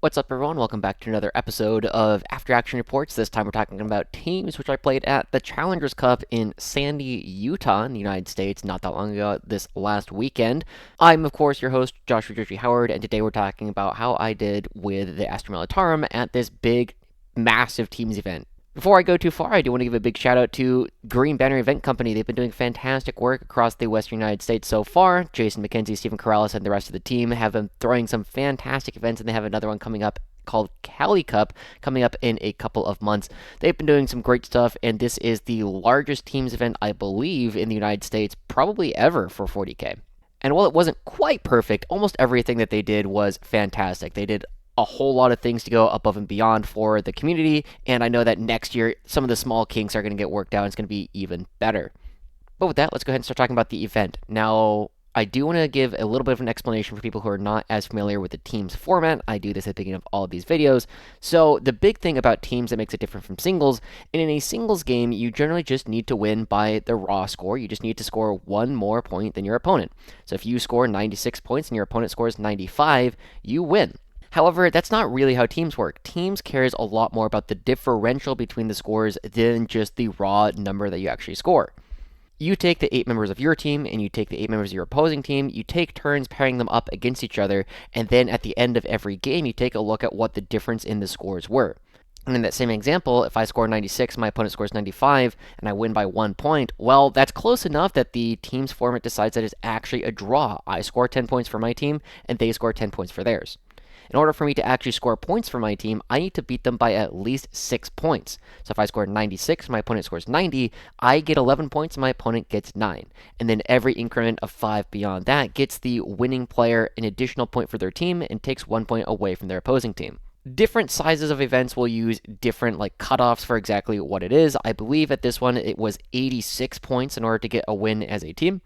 What's up, everyone? Welcome back to another episode of After Action Reports. This time we're talking about teams which I played at the Challengers Cup in Sandy, Utah, in the United States, not that long ago, this last weekend. I'm, of course, your host, Joshua Georgie Howard, and today we're talking about how I did with the Astra Militarum at this big, massive teams event. Before I go too far, I do want to give a big shout out to Green Banner Event Company. They've been doing fantastic work across the Western United States so far. Jason McKenzie, Stephen Corrales, and the rest of the team have been throwing some fantastic events, and they have another one coming up called Cali Cup coming up in a couple of months. They've been doing some great stuff, and this is the largest teams event, I believe, in the United States, probably ever for 40K. And while it wasn't quite perfect, almost everything that they did was fantastic. They did a whole lot of things to go above and beyond for the community, and I know that next year some of the small kinks are going to get worked out and it's going to be even better. But with that, let's go ahead and start talking about the event. Now, I do want to give a little bit of an explanation for people who are not as familiar with the teams format. I do this at the beginning of all of these videos. So the big thing about teams that makes it different from singles, and in a singles game, you generally just need to win by the raw score. You just need to score one more point than your opponent. So if you score 96 points and your opponent scores 95, you win. However, that's not really how teams work. Teams cares a lot more about the differential between the scores than just the raw number that you actually score. You take the 8 members of your team and you take the 8 members of your opposing team, you take turns pairing them up against each other, and then at the end of every game, you take a look at what the difference in the scores were. And in that same example, if I score 96, my opponent scores 95, and I win by 1 point, well, that's close enough that the team's format decides that it's actually a draw. I score 10 points for my team, and they score 10 points for theirs. In order for me to actually score points for my team, I need to beat them by at least 6 points. So if I score 96 and my opponent scores 90, I get 11 points and my opponent gets 9. And then every increment of 5 beyond that gets the winning player an additional point for their team and takes 1 point away from their opposing team. Different sizes of events will use different cutoffs for exactly what it is. I believe at this one it was 86 points in order to get a win as a team.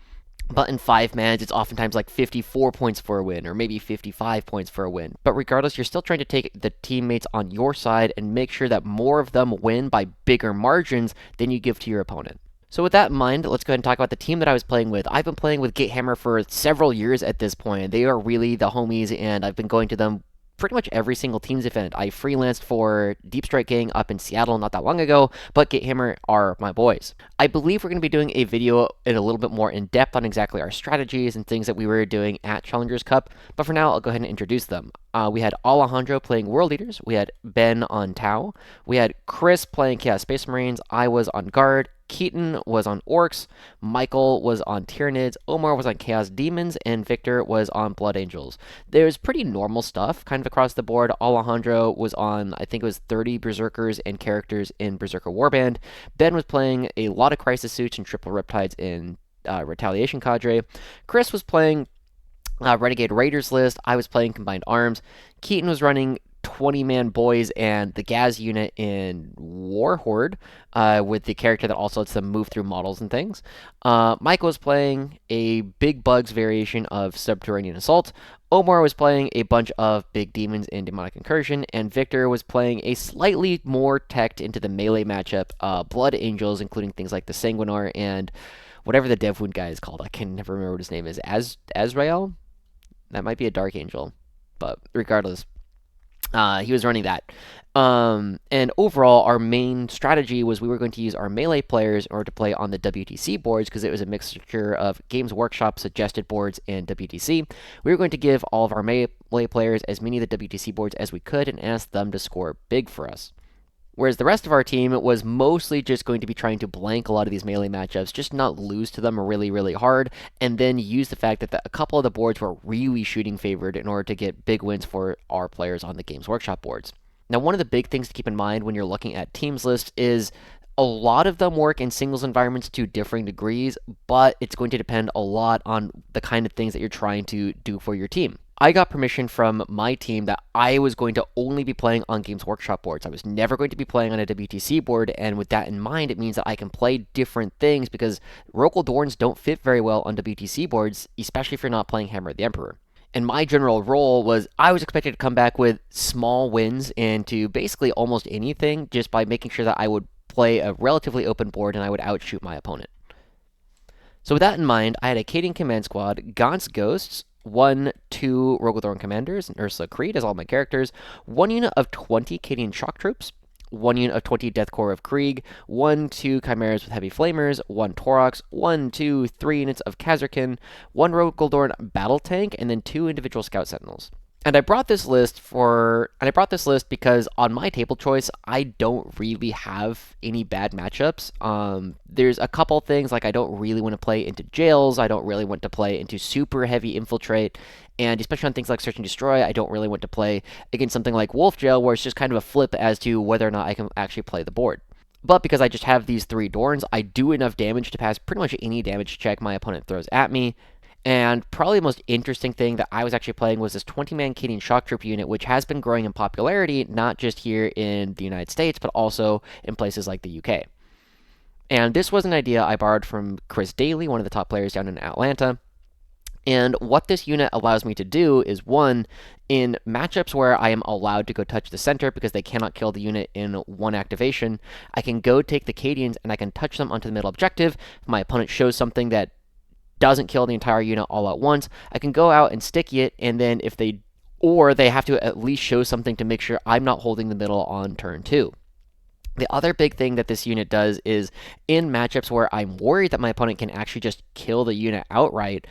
But in 5-mans, it's oftentimes 54 points for a win, or maybe 55 points for a win. But regardless, you're still trying to take the teammates on your side and make sure that more of them win by bigger margins than you give to your opponent. So with that in mind, let's go ahead and talk about the team that I was playing with. I've been playing with Githammer for several years at this point. They are really the homies, and I've been going to them pretty much every single teams event. I freelanced for Deep Strike Gang up in Seattle not that long ago, but Githammer are my boys. I believe we're going to be doing a video in a little bit more in depth on exactly our strategies and things that we were doing at Challengers Cup, but for now, I'll go ahead and introduce them. We had Alejandro playing World Eaters, we had Ben on Tau, we had Chris playing Chaos Space Marines, I was on Guard, Keaton was on Orcs, Michael was on Tyranids, Omar was on Chaos Demons, and Victor was on Blood Angels. There's pretty normal stuff kind of across the board. Alejandro was on, I think it was 30 Berserkers and characters in Berserker Warband. Ben was playing a lot of Crisis Suits and Triple Riptides in Retaliation Cadre. Chris was playing Renegade Raiders list. I was playing Combined Arms. Keaton was running 20-man boys and the Gaz unit in Warhorde with the character that also lets them move through models and things. Michael was playing a Big Bugs variation of Subterranean Assault. Omar was playing a bunch of Big Demons in Demonic Incursion, and Victor was playing a slightly more teched into the melee matchup, Blood Angels, including things like the Sanguinar and whatever the Dev Wound guy is called. I can never remember what his name is. Azrael? That might be a Dark Angel, but regardless, he was running that. And overall, our main strategy was we were going to use our melee players in order to play on the WTC boards because it was a mixture of Games Workshop suggested boards and WTC. We were going to give all of our melee players as many of the WTC boards as we could and ask them to score big for us. Whereas the rest of our team was mostly just going to be trying to blank a lot of these melee matchups, just not lose to them really, really hard, and then use the fact that a couple of the boards were really shooting favored in order to get big wins for our players on the Games Workshop boards. Now, one of the big things to keep in mind when you're looking at teams lists is a lot of them work in singles environments to differing degrees, but it's going to depend a lot on the kind of things that you're trying to do for your team. I got permission from my team that I was going to only be playing on Games Workshop boards. I was never going to be playing on a WTC board, and with that in mind, it means that I can play different things because Rogal Dorns don't fit very well on WTC boards, especially if you're not playing Hammer of the Emperor. And my general role was I was expected to come back with small wins into basically almost anything just by making sure that I would play a relatively open board and I would outshoot my opponent. So with that in mind, I had a Cadian Command Squad, Gaunt's Ghosts, 2 Rogal Dorn commanders, and Ursula Creed as all my characters, 1 unit of 20 Cadian shock troops, 1 unit of 20 Death Corps of Krieg, 2 Chimeras with heavy flamers, 1 Taurox, 3 units of Kasrkin, 1 Rogal Dorn battle tank, and then 2 individual Scout Sentinels. And I brought this list because on my table choice, I don't really have any bad matchups. There's a couple things like I don't really want to play into jails. I don't really want to play into super heavy infiltrate. And especially on things like Search and Destroy, I don't really want to play against something like Wolf Jail, where it's just kind of a flip as to whether or not I can actually play the board. But because I just have these 3 Dorns, I do enough damage to pass pretty much any damage check my opponent throws at me. And probably the most interesting thing that I was actually playing was this 20-man Cadian shock troop unit, which has been growing in popularity, not just here in the United States, but also in places like the UK. And this was an idea I borrowed from Chris Daly, one of the top players down in Atlanta. And what this unit allows me to do is, one, in matchups where I am allowed to go touch the center because they cannot kill the unit in 1 activation, I can go take the Cadians and I can touch them onto the middle objective. If my opponent shows something that doesn't kill the entire unit all at once, I can go out and sticky it, and then if they have to at least show something to make sure I'm not holding the middle on turn 2. The other big thing that this unit does is in matchups where I'm worried that my opponent can actually just kill the unit outright,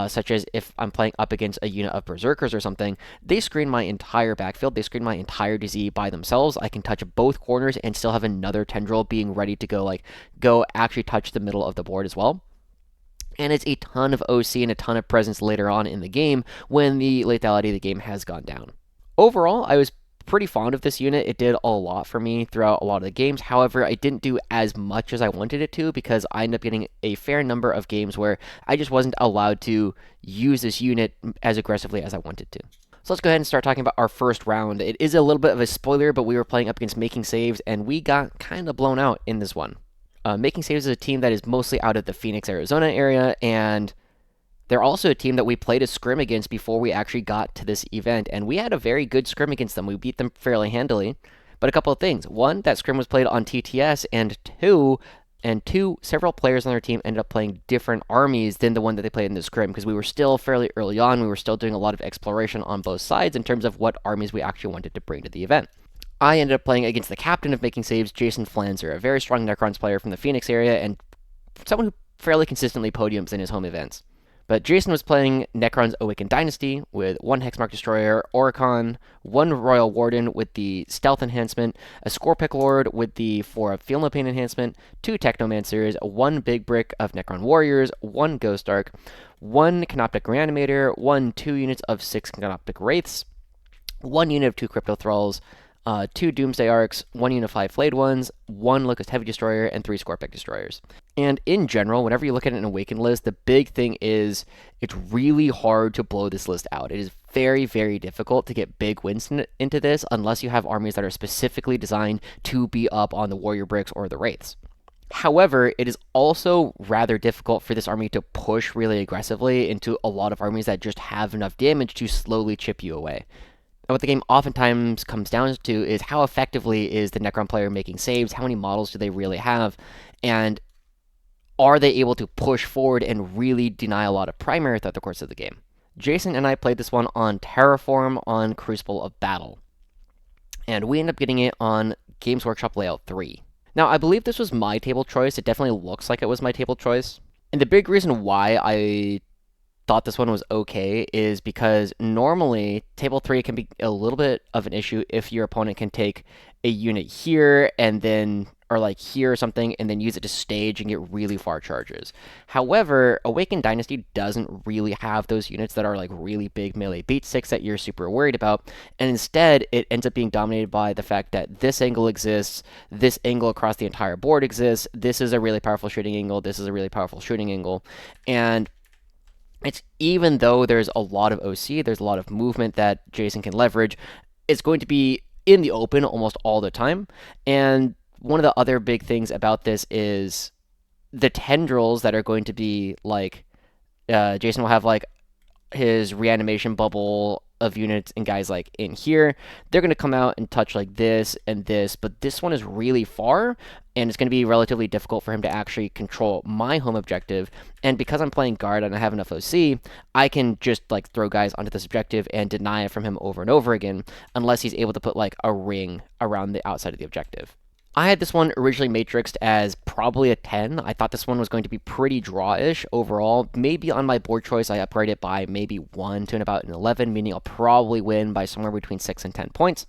such as if I'm playing up against a unit of Berserkers or something, they screen my entire backfield, they screen my entire DZ by themselves. I can touch both corners and still have another Tendril being ready to go actually touch the middle of the board as well. And it's a ton of OC and a ton of presence later on in the game when the lethality of the game has gone down. Overall, I was pretty fond of this unit. It did a lot for me throughout a lot of the games. However, I didn't do as much as I wanted it to because I ended up getting a fair number of games where I just wasn't allowed to use this unit as aggressively as I wanted to. So let's go ahead and start talking about our first round. It is a little bit of a spoiler, but we were playing up against Making Saves, and we got kind of blown out in this one. Making Saves is a team that is mostly out of the Phoenix, Arizona area, and they're also a team that we played a scrim against before we actually got to this event, and we had a very good scrim against them. We beat them fairly handily, but a couple of things. One, that scrim was played on TTS, and two, several players on their team ended up playing different armies than the one that they played in the scrim, because we were still fairly early on. We were still doing a lot of exploration on both sides in terms of what armies we actually wanted to bring to the event. I ended up playing against the captain of Making Saves, Jason Flanzer, a very strong Necrons player from the Phoenix area, and someone who fairly consistently podiums in his home events. But Jason was playing Necrons Awakened Dynasty with 1 Hexmark Destroyer, Oricon, 1 Royal Warden with the Stealth Enhancement, a Scorpic Lord with the 4 of Feel No Pain Enhancement, 2 Technomancers, 1 Big Brick of Necron Warriors, 1 Ghost Arc, 1 Canoptic Reanimator, 2 units of 6 Canoptic Wraiths, 1 unit of 2 Crypto Thralls, 2 Doomsday Arcs, 1 unit of 5 Flayed Ones, 1 Locust Heavy Destroyer, and 3 Scorpic Destroyers. And in general, whenever you look at an Awakened list, the big thing is it's really hard to blow this list out. It is very, very difficult to get big wins into this unless you have armies that are specifically designed to be up on the Warrior Bricks or the Wraiths. However, it is also rather difficult for this army to push really aggressively into a lot of armies that just have enough damage to slowly chip you away. And what the game oftentimes comes down to is how effectively is the Necron player making saves, how many models do they really have, and are they able to push forward and really deny a lot of primary throughout the course of the game. Jason and I played this one on Terraform on Crucible of Battle, and we ended up getting it on Games Workshop Layout 3. Now, I believe this was my table choice. It definitely looks like it was my table choice. And the big reason why I thought this one was okay is because normally table 3 can be a little bit of an issue if your opponent can take a unit here and then, or like here or something, and then use it to stage and get really far charges. However, Awakened Dynasty doesn't really have those units that are like really big melee beat sticks that you're super worried about, and instead it ends up being dominated by the fact that this angle exists, this angle across the entire board exists, this is a really powerful shooting angle, this is a really powerful shooting angle, and it's even though there's a lot of OC, there's a lot of movement that Jason can leverage, it's going to be in the open almost all the time. And one of the other big things about this is the tendrils that are going to be like, Jason will have like his reanimation bubble of units and guys like in here, they're going to come out and touch like this and this, but this one is really far, and it's going to be relatively difficult for him to actually control my home objective. And because I'm playing guard and I have enough OC, I can just like throw guys onto this objective and deny it from him over and over again, unless he's able to put like a ring around the outside of the objective. I had this one originally matrixed as probably a 10. I thought this one was going to be pretty draw-ish overall. Maybe on my board choice, I upgrade it by maybe 1 to about an 11, meaning I'll probably win by somewhere between 6 and 10 points.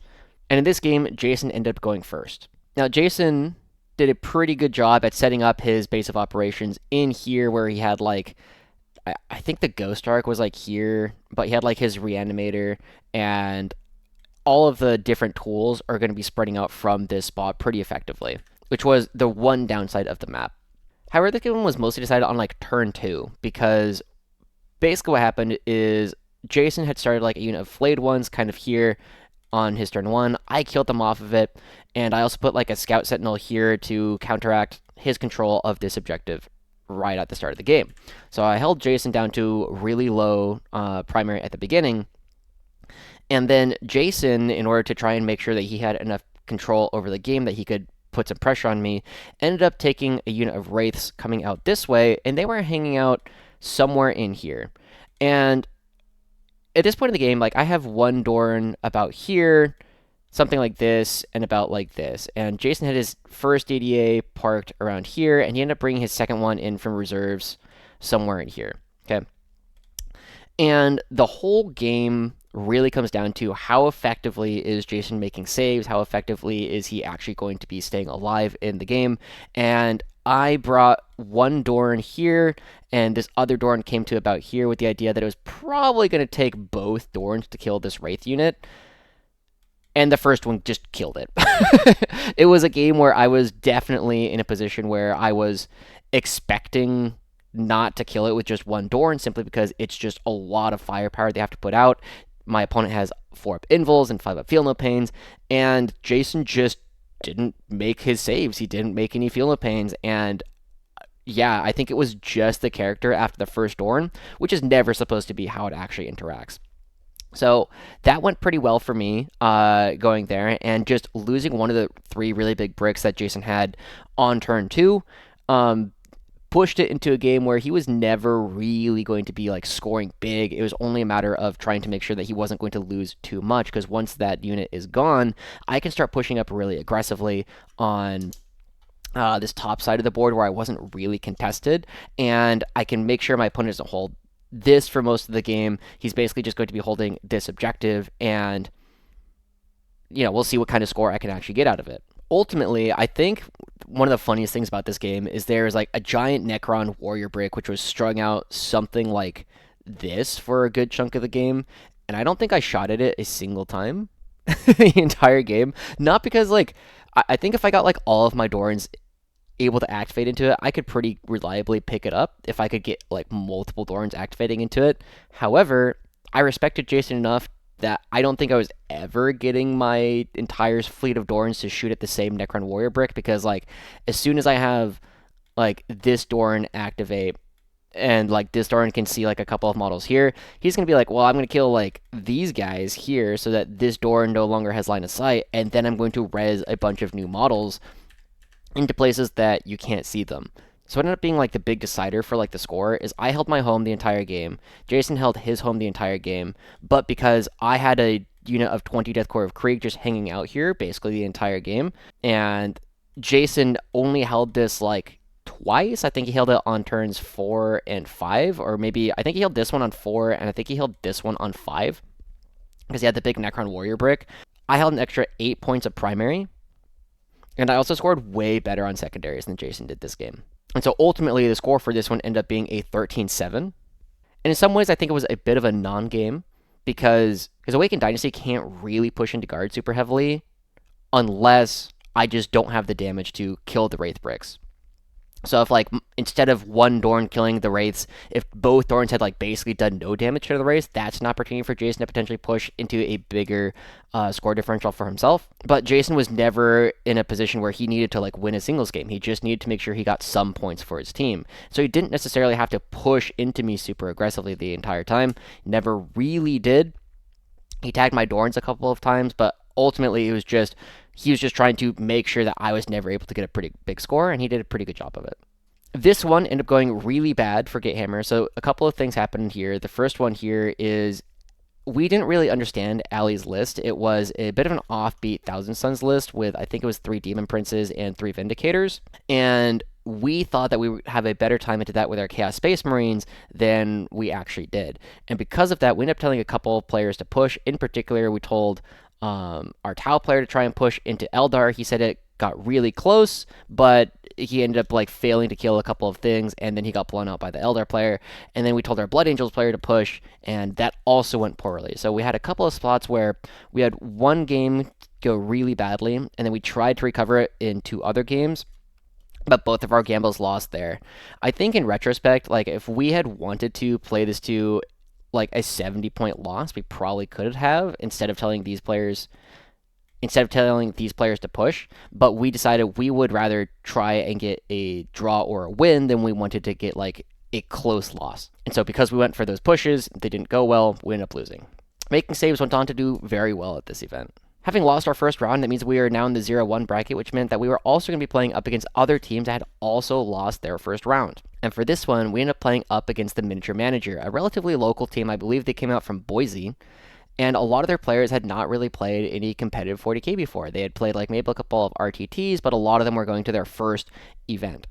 And in this game, Jason ended up going first. Now, Jason did a pretty good job at setting up his base of operations in here, where he had like, I think the Ghost Arc was like here, but he had like his Reanimator, and all of the different tools are going to be spreading out from this spot pretty effectively, which was the one downside of the map. However, this game was mostly decided on like turn 2, because basically what happened is Jason had started like a unit of flayed ones kind of here on his turn 1. I killed them off of it, and I also put like a scout sentinel here to counteract his control of this objective right at the start of the game. So I held Jason down to really low primary at the beginning. And then Jason, in order to try and make sure that he had enough control over the game that he could put some pressure on me, ended up taking a unit of Wraiths coming out this way, and they were hanging out somewhere in here. And at this point in the game, like, I have one Dorn about here, something like this, and about like this. And Jason had his first DDA parked around here, and he ended up bringing his second one in from reserves somewhere in here. Okay. And the whole game really comes down to how effectively is Jason making saves, how effectively is he actually going to be staying alive in the game. And I brought one Dorn here, and this other Dorn came to about here with the idea that it was probably going to take both Dorns to kill this Wraith unit. And the first one just killed it. It was a game where I was definitely in a position where I was expecting not to kill it with just one Dorn, simply because it's just a lot of firepower they have to put out. My opponent has 4 up Invulns and 5 up Feel No Pains, and Jason just didn't make his saves. He didn't make any Feel No Pains, and yeah, I think it was just the character after the first Dorn, which is never supposed to be how it actually interacts. So that went pretty well for me going there, and just losing one of the 3 really big bricks that Jason had on turn 2 pushed it into a game where he was never really going to be like scoring big. It was only a matter of trying to make sure that he wasn't going to lose too much, because once that unit is gone, I can start pushing up really aggressively on this top side of the board where I wasn't really contested, and I can make sure my opponent doesn't hold this for most of the game. He's basically just going to be holding this objective, and we'll see what kind of score I can actually get out of it. Ultimately, I think one of the funniest things about this game is there's like a giant Necron warrior brick, which was strung out something like this for a good chunk of the game, and I don't think I shot at it a single time the entire game. Not because, like, I think if I got like all of my Dorns able to activate into it, I could pretty reliably pick it up if I could get like multiple Dorns activating into it. However, I respected Jason enough that I don't think I was ever getting my entire fleet of Dorns to shoot at the same Necron warrior brick, because like as soon as I have like this Dorn activate, and like this Dorn can see like a couple of models here, he's gonna be like, well, I'm gonna kill like these guys here so that this Dorn no longer has line of sight, and then I'm going to res a bunch of new models into places that you can't see them. So it ended up being like the big decider for like the score is I held my home the entire game. Jason held his home the entire game, but because I had a unit of 20 Death Korps of Krieg just hanging out here basically the entire game, and Jason only held this like twice. I think he held it on turns 4 and 5, or maybe I think he held this one on 4, and I think he held this one on 5, because he had the big Necron warrior brick. I held an extra 8 points of primary, and I also scored way better on secondaries than Jason did this game. And so ultimately, the score for this one ended up being a 13-7. And in some ways, I think it was a bit of a non-game, because Awakened Dynasty can't really push into guard super heavily unless I just don't have the damage to kill the Wraith bricks. So if, like, instead of one Dorn killing the Wraiths, if both Dorns had, like, basically done no damage to the Wraiths, that's an opportunity for Jason to potentially push into a bigger score differential for himself. But Jason was never in a position where he needed to, like, win a singles game. He just needed to make sure he got some points for his team. So he didn't necessarily have to push into me super aggressively the entire time. Never really did. He tagged my Dorns a couple of times, but ultimately he was just trying to make sure that I was never able to get a pretty big score, and he did a pretty good job of it. This one ended up going really bad for Githammer. So a couple of things happened here. The first one here is we didn't really understand Ali's list. It was a bit of an offbeat Thousand Suns list with, I think it was 3 Demon Princes and 3 Vindicators. And we thought that we would have a better time into that with our Chaos Space Marines than we actually did. And because of that, we ended up telling a couple of players to push. In particular, we told our Tau player to try and push into Aeldari. He said it got really close, but he ended up like failing to kill a couple of things, and then he got blown out by the Eldar player. And then we told our Blood Angels player to push, and that also went poorly. So we had a couple of spots where we had one game go really badly, and then we tried to recover it in 2 other games, but both of our gambles lost there. I think in retrospect, like if we had wanted to play this to like a 70-point loss, we probably could have instead of telling these players to push, but we decided we would rather try and get a draw or a win than we wanted to get like a close loss. And so because we went for those pushes, they didn't go well, we ended up losing. Making Saves went on to do very well at this event. Having lost our first round, that means we are now in the 0-1 bracket, which meant that we were also going to be playing up against other teams that had also lost their first round. And for this one, we ended up playing up against the Miniature Manager, a relatively local team. I believe they came out from Boise. And a lot of their players had not really played any competitive 40k before. They had played like maybe a couple of RTTs, but a lot of them were going to their first event.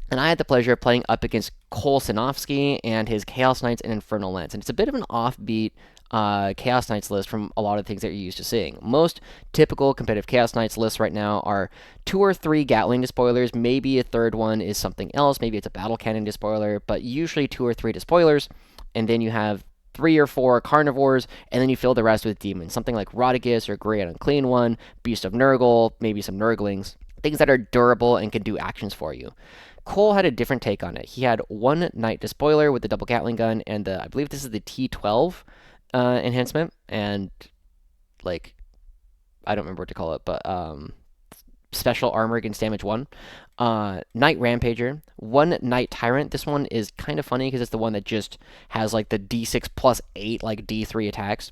And I had the pleasure of playing up against Cole Sinofsky and his Chaos Knights and Infernal Lance. And it's a bit of an offbeat Chaos Knights list from a lot of things that you're used to seeing. Most typical competitive Chaos Knights lists right now are 2 or 3 Gatling despoilers. Maybe a third one is something else. Maybe it's a battle cannon despoiler, but usually 2 or 3 despoilers. And then you have 3 or 4 carnivores, and then you fill the rest with demons. Something like Rotigus or Grey and Unclean One, Beast of Nurgle, maybe some Nurglings. Things that are durable and can do actions for you. Cole had a different take on it. He had 1 Knight Despoiler with the double Gatling gun, and I believe this is the T12 enhancement, and like, I don't remember what to call it, but special armor against damage 1. Knight Rampager, 1 Knight Tyrant. This one is kind of funny because it's the one that just has like the D6 plus 8, like D3 attacks.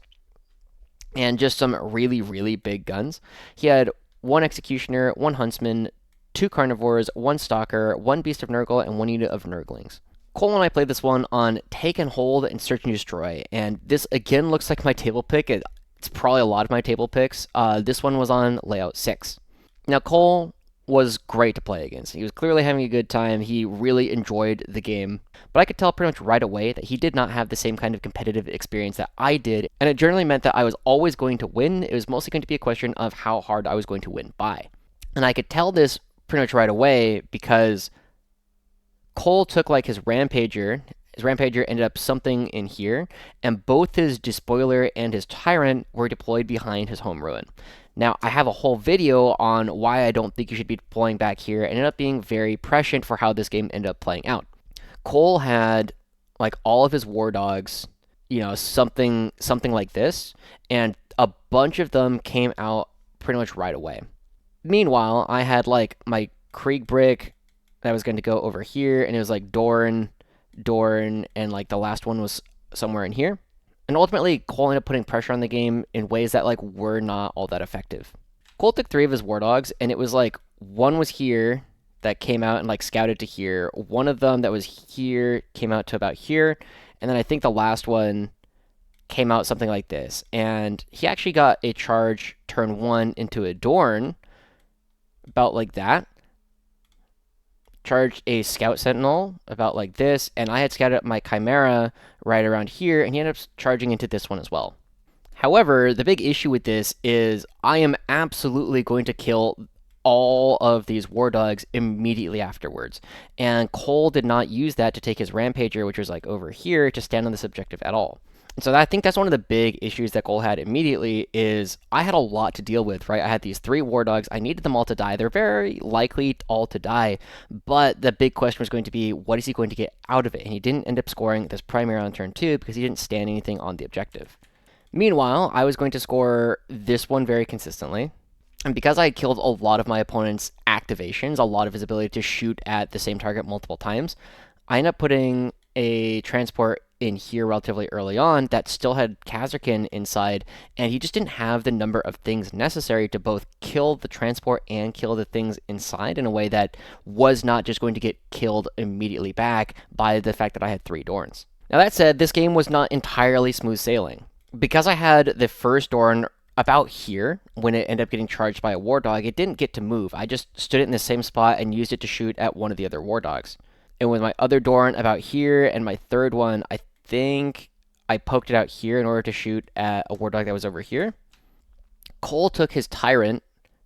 And just some really, really big guns. He had 1 Executioner, 1 Huntsman, 2 Carnivores, 1 Stalker, 1 Beast of Nurgle, and 1 unit of Nurglings. Cole and I played this one on Take and Hold and Search and Destroy, and this again looks like my table pick. It's probably a lot of my table picks. This one was on Layout 6. Now, Cole was great to play against. He was clearly having a good time. He really enjoyed the game. But I could tell pretty much right away that he did not have the same kind of competitive experience that I did, and it generally meant that I was always going to win. It was mostly going to be a question of how hard I was going to win by. And I could tell this pretty much right away because Cole took like his Rampager. His Rampager ended up something in here, and both his Despoiler and his Tyrant were deployed behind his home ruin. Now, I have a whole video on why I don't think you should be deploying back here. It ended up being very prescient for how this game ended up playing out. Cole had like all of his War Dogs, something like this, and a bunch of them came out pretty much right away. Meanwhile, I had like my Krieg brick that was going to go over here, and it was like Dorn, and like the last one was somewhere in here. And ultimately, Cole ended up putting pressure on the game in ways that like were not all that effective. Cole took 3 of his War Dogs, and it was like 1 was here that came out and like scouted to here. 1 of them that was here came out to about here, and then I think the last one came out something like this. And he actually got a charge turn 1 into a Dorn, about like that. Charged a Scout Sentinel about like this, and I had scouted my Chimera right around here, and he ended up charging into this one as well. However, the big issue with this is I am absolutely going to kill all of these War Dogs immediately afterwards, and Cole did not use that to take his Rampager, which was like over here, to stand on this objective at all. And so I think that's one of the big issues that Cole had immediately is I had a lot to deal with, right? I had these 3 War Dogs. I needed them all to die. They're very likely all to die, but the big question was going to be, what is he going to get out of it? And he didn't end up scoring this primary on turn 2 because he didn't stand anything on the objective. Meanwhile, I was going to score this one very consistently. And because I had killed a lot of my opponent's activations, a lot of his ability to shoot at the same target multiple times, I ended up putting a transport in here relatively early on that still had Kasrkin inside, and he just didn't have the number of things necessary to both kill the transport and kill the things inside in a way that was not just going to get killed immediately back by the fact that I had 3 Dorns. Now that said, this game was not entirely smooth sailing. Because I had the first Dorn about here, when it ended up getting charged by a War Dog, it didn't get to move. I just stood it in the same spot and used it to shoot at one of the other War Dogs. And with my other Dorn about here, and my third one, I think I poked it out here in order to shoot at a War Dog that was over here. Cole took his Tyrant,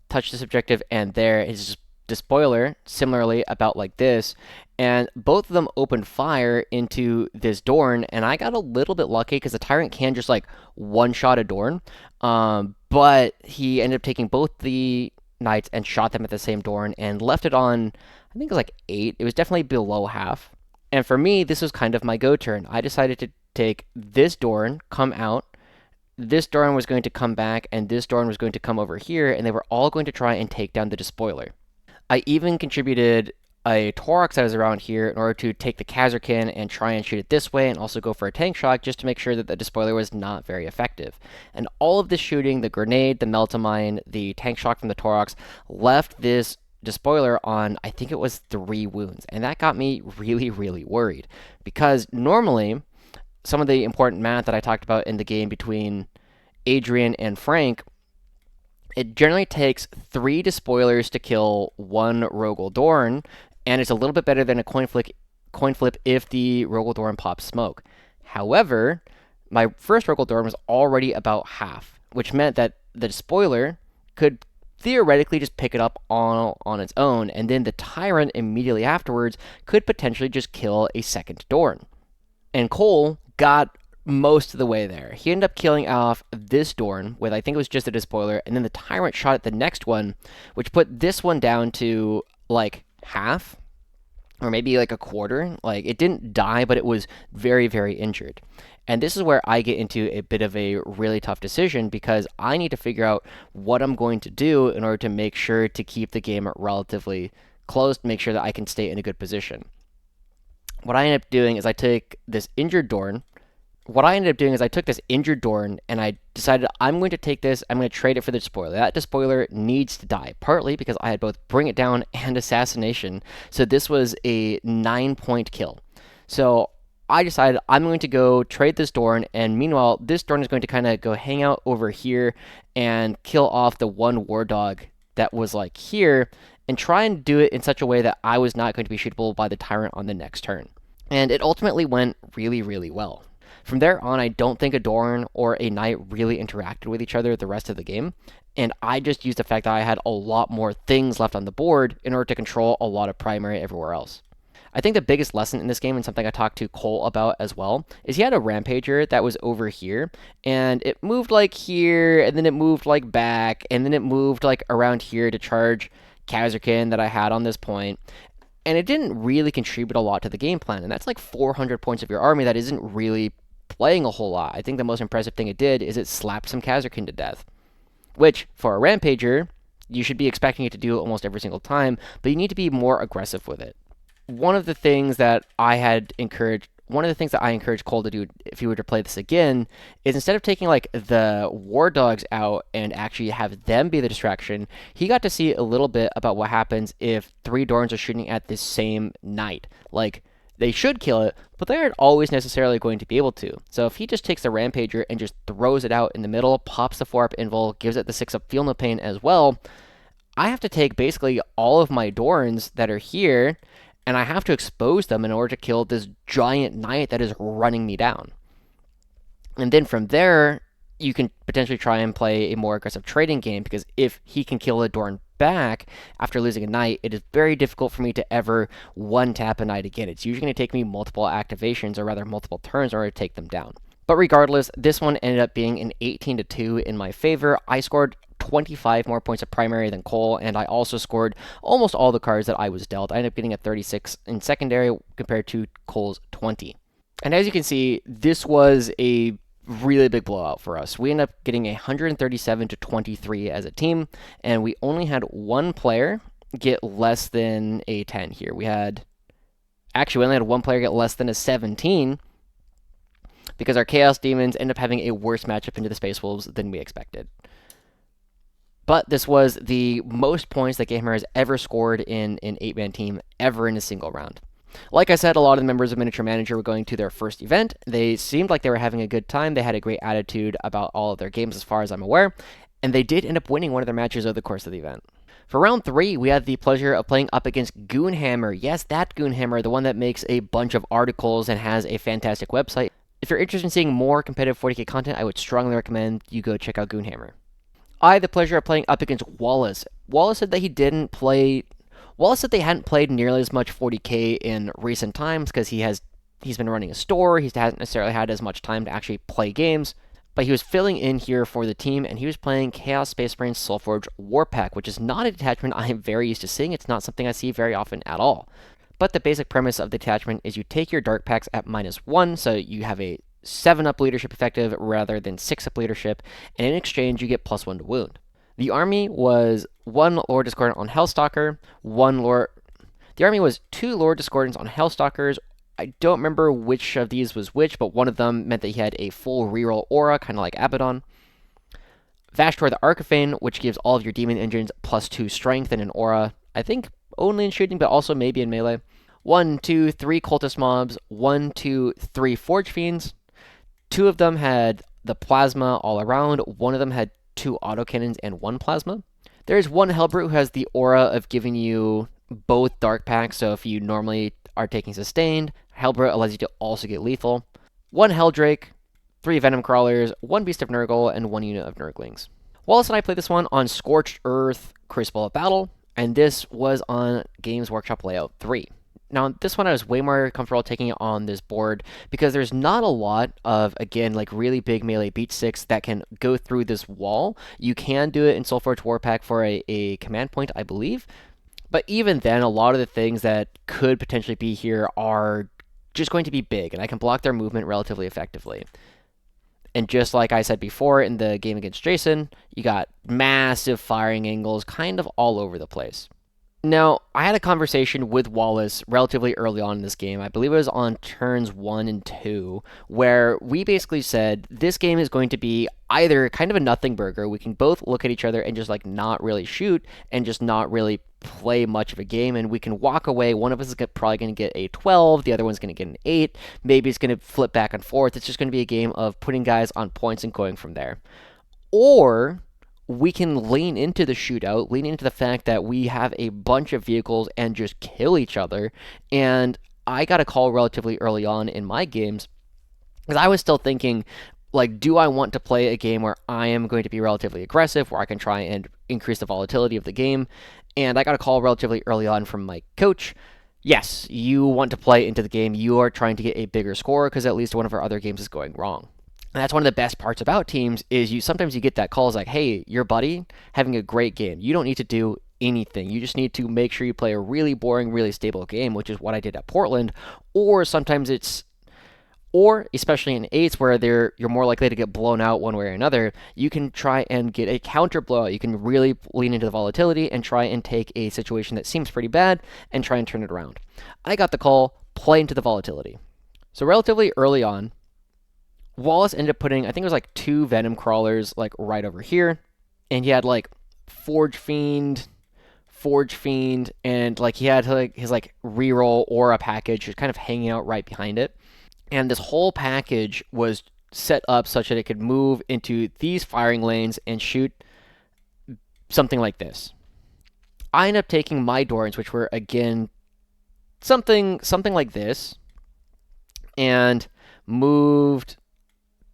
touched this objective, and there, his Despoiler, similarly about like this, and both of them opened fire into this Dorn, and I got a little bit lucky because the Tyrant can just like one-shot a Dorn, but he ended up taking both the Knights and shot them at the same Dorn and left it on, I think it was like 8. It was definitely below half. And for me, this was kind of my go turn. I decided to take this Dorn, come out, this Dorn was going to come back, and this Dorn was going to come over here, and they were all going to try and take down the Despoiler. I even contributed a Taurox that was around here in order to take the Kasrkin and try and shoot it this way, and also go for a tank shot just to make sure that the Despoiler was not very effective. And all of this shooting, the grenade, the Meltamine, the tank shock from the Taurox, left this Despoiler on, I think it was 3 wounds. And that got me really, really worried. Because normally, some of the important math that I talked about in the game between Adrian and Frank, it generally takes 3 Despoilers to kill 1 Rogal Dorn, and it's a little bit better than a coin flip if the Rogal Dorn pops smoke. However, my first Rogal Dorn was already about half, which meant that the Despoiler could theoretically just pick it up on its own, and then the Tyrant immediately afterwards could potentially just kill a second Dorn. And Cole got most of the way there. He ended up killing off this Dorn with, I think it was just a Despoiler, and then the Tyrant shot at the next one, which put this one down to like half, or maybe like a quarter. Like, it didn't die, but it was very, very injured. And this is where I get into a bit of a really tough decision, because I need to figure out what I'm going to do in order to make sure to keep the game relatively close, to make sure that I can stay in a good position. What I ended up doing is I took this injured Dorn, and I decided I'm going to take this, I'm going to trade it for the Despoiler. That Despoiler needs to die, partly because I had both Bring It Down and Assassination, so this was a 9-point kill. So I decided I'm going to go trade this Dorn, and meanwhile, this Dorn is going to kind of go hang out over here and kill off the one War Dog that was like here, and try and do it in such a way that I was not going to be shootable by the Tyrant on the next turn. And it ultimately went really, really well. From there on, I don't think a Dorn or a Knight really interacted with each other the rest of the game, and I just used the fact that I had a lot more things left on the board in order to control a lot of primary everywhere else. I think the biggest lesson in this game, and something I talked to Cole about as well, is he had a Rampager that was over here, and it moved like here, and then it moved like back, and then it moved like around here to charge Kasrkin that I had on this point, and it didn't really contribute a lot to the game plan, and that's like 400 points of your army that isn't really playing a whole lot. I think the most impressive thing it did is it slapped some Kasrkin to death, which, for a Rampager, you should be expecting it to do almost every single time, but you need to be more aggressive with it. One of the things that I encouraged Cole to do if he were to play this again is, instead of taking like the War Dogs out and actually have them be the distraction, he got to see a little bit about what happens if 3 Dorns are shooting at this same Knight. Like, they should kill it, but they aren't always necessarily going to be able to. So if he just takes the Rampager and just throws it out in the middle, pops the 4-up invul, gives it the 6-up Feel No Pain as well, I have to take basically all of my Dorns that are here, and I have to expose them in order to kill this giant Knight that is running me down. And then from there, you can potentially try and play a more aggressive trading game, because if he can kill a Dorn back after losing a Knight, it is very difficult for me to ever one-tap a Knight again. It's usually going to take me multiple activations, or rather multiple turns, in order to take them down. But regardless, this one ended up being an 18-2 in my favor. I scored 25 more points of primary than Cole, and I also scored almost all the cards that I was dealt. I ended up getting a 36 in secondary compared to Cole's 20. And as you can see, this was a really big blowout for us. We ended up getting 137-23 as a team, and we only had one player get less than a 10 here. We only had one player get less than a 17, because our Chaos Demons end up having a worse matchup into the Space Wolves than we expected. But this was the most points that Githammer has ever scored in an 8-man team ever in a single round. Like I said, a lot of the members of Miniature Manager were going to their first event. They seemed like they were having a good time. They had a great attitude about all of their games as far as I'm aware. And they did end up winning one of their matches over the course of the event. For round 3, we had the pleasure of playing up against Githammer. Yes, that Githammer, the one that makes a bunch of articles and has a fantastic website. If you're interested in seeing more competitive 40k content, I would strongly recommend you go check out Githammer. I had the pleasure of playing up against Wallace. Wallace said that Wallace said they hadn't played nearly as much 40k in recent times because he's been running a store. He hasn't necessarily had as much time to actually play games. But he was filling in here for the team, and he was playing Chaos Space Marine Soulforge Warpack, which is not a detachment I am very used to seeing. It's not something I see very often at all. But the basic premise of the detachment is you take your Dark Packs at -1, so you have a 7-up leadership effective rather than 6-up leadership, and in exchange you get +1 to wound. The army was 1 Lord Discordant on Hellstalker, The army was 2 Lord Discordants on Hellstalkers. I don't remember which of these was which, but one of them meant that he had a full reroll aura, kind of like Abaddon. Vashtor the Archifane, which gives all of your demon engines +2 strength and an aura, I think only in shooting, but also maybe in melee. 1, 2, 3 cultist mobs, 1, 2, 3 Forge Fiends. 2 of them had the plasma all around, one of them had 2 autocannons and 1 plasma. There's 1 Hellbrute who has the aura of giving you both Dark Packs, so if you normally are taking sustained, Hellbrute allows you to also get lethal. 1 Helldrake, 3 Venom Crawlers, 1 Beast of Nurgle, and 1 unit of Nurglings. Wallace and I played this one on Scorched Earth Crucible of Battle, and this was on Games Workshop Layout 3. Now, this one I was way more comfortable taking it on this board because there's not a lot of, again, like really big melee beat 6 that can go through this wall. You can do it in Soulforge Warpack for a command point, I believe. But even then, a lot of the things that could potentially be here are just going to be big, and I can block their movement relatively effectively. And just like I said before in the game against Jason, you got massive firing angles kind of all over the place. Now, I had a conversation with Wallace relatively early on in this game. I believe it was on turns 1 and 2, where we basically said this game is going to be either kind of a nothing burger. We can both look at each other and just like not really shoot and just not really play much of a game, and we can walk away. One of us is probably going to get a 12, the other one's going to get an 8. Maybe it's going to flip back and forth. It's just going to be a game of putting guys on points and going from there. Or we can lean into the shootout, lean into the fact that we have a bunch of vehicles and just kill each other. And I got a call relatively early on in my games because I was still thinking, like, do I want to play a game where I am going to be relatively aggressive, where I can try and increase the volatility of the game? And I got a call relatively early on from my coach. Yes, you want to play into the game. You are trying to get a bigger score because at least one of our other games is going wrong. And that's one of the best parts about teams is sometimes you get that call like, hey, your buddy having a great game. You don't need to do anything. You just need to make sure you play a really boring, really stable game, which is what I did at Portland. Or sometimes especially in 8s where you're more likely to get blown out one way or another, you can try and get a counter blowout. You can really lean into the volatility and try and take a situation that seems pretty bad and try and turn it around. I got the call, play into the volatility. So relatively early on, Wallace ended up putting, I think it was like 2 Venom Crawlers like right over here, and he had like Forge Fiend, and like he had like his like reroll aura package just kind of hanging out right behind it. And this whole package was set up such that it could move into these firing lanes and shoot something like this. I ended up taking my Dorns, which were again something like this, and moved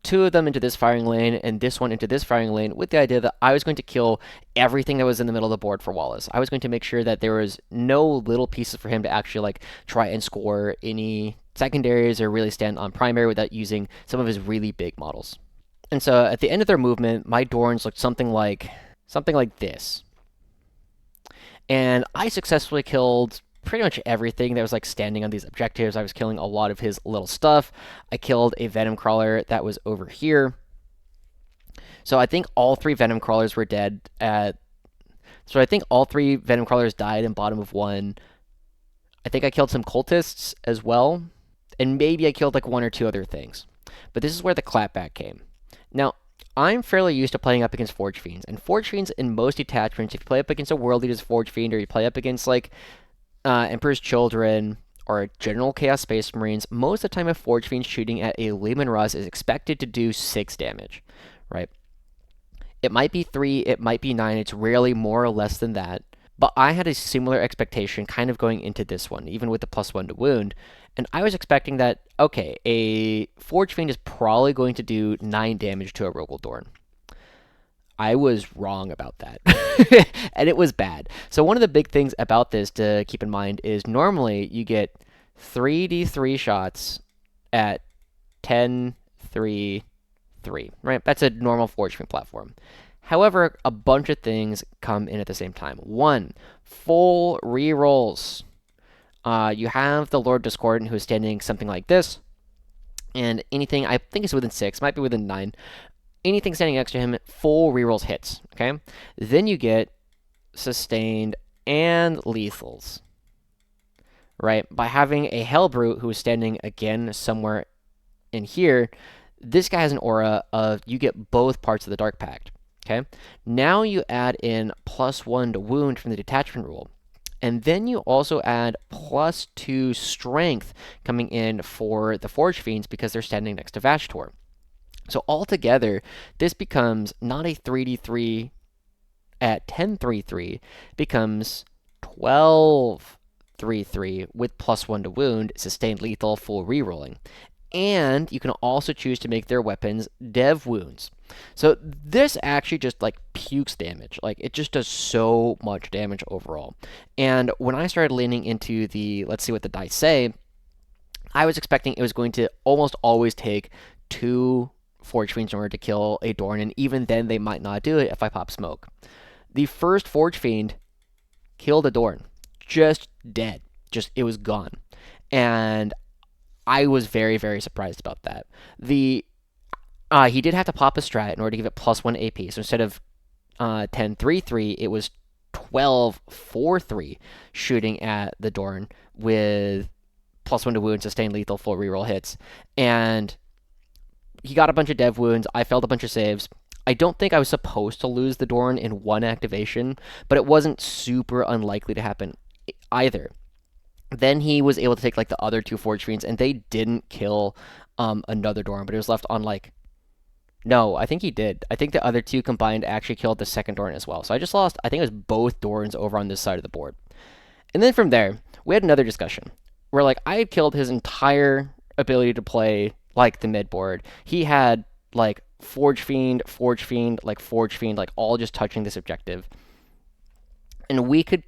2 of them into this firing lane and this one into this firing lane with the idea that I was going to kill everything that was in the middle of the board for Wallace. I was going to make sure that there was no little pieces for him to actually like try and score any secondaries or really stand on primary without using some of his really big models. And so at the end of their movement, my Dorns looked something like this. And I successfully killed pretty much everything that was like standing on these objectives. I was killing a lot of his little stuff. I killed a Venom Crawler that was over here. So I think all 3 Venom Crawlers were dead So I think all 3 Venom Crawlers died in bottom of 1. I think I killed some cultists as well. And maybe I killed like 1 or 2 other things. But this is where the clapback came. Now, I'm fairly used to playing up against Forge Fiends, and Forge Fiends in most detachments, if you play up against a World Leader's Forge Fiend, or you play up against like Emperor's Children, or General Chaos Space Marines, most of the time a Forge Fiend shooting at a Leman Russ is expected to do 6 damage, right? It might be 3, it might be 9, it's rarely more or less than that. But I had a similar expectation kind of going into this one, even with the +1 to wound. And I was expecting that, okay, a Forge Fiend is probably going to do 9 damage to a Rogal Dorn. I was wrong about that. And it was bad. So one of the big things about this to keep in mind is normally you get 3d3 shots at 10, 3, 3, right? That's a normal Forge Fiend platform. However, a bunch of things come in at the same time. 1, full rerolls. You have the Lord Discordant who is standing something like this, and anything, I think it's within 6, might be within 9, anything standing next to him, full rerolls hits, okay? Then you get sustained and lethals, right? By having a Hellbrute who is standing again somewhere in here, this guy has an aura of you get both parts of the Dark Pact. Okay, now you add in +1 to wound from the detachment rule. And then you also add +2 strength coming in for the Forge Fiends because they're standing next to Vashtor. So altogether, this becomes not a 3d3 at 10-3-3, becomes 12-3-3 with +1 to wound, sustained lethal, full rerolling. And you can also choose to make their weapons dev wounds. So this actually just like pukes damage. Like it just does so much damage overall. And when I started leaning into the let's see what the dice say, I was expecting it was going to almost always take 2 Forge Fiends in order to kill a Dorn, and even then they might not do it if I pop smoke. The first Forge Fiend killed a Dorn. Just dead. Just it was gone. And I was very, very surprised about that. He did have to pop a strat in order to give it +1 AP. So instead of 10-3-3, it was 12-4-3 shooting at the Dorn with +1 to wound, sustained lethal, full reroll hits. And he got a bunch of dev wounds. I failed a bunch of saves. I don't think I was supposed to lose the Dorn in one activation, but it wasn't super unlikely to happen either. Then he was able to take like the other 2 Forge Fiends, and they didn't kill another Dorn, but it was left on like... No, I think he did. I think the other 2 combined actually killed the second Dorn as well. So I just lost, I think it was both Dorns over on this side of the board. And then from there, we had another discussion where like I had killed his entire ability to play like the mid board. He had like Forge Fiend, like Forge Fiend, like all just touching this objective. And we could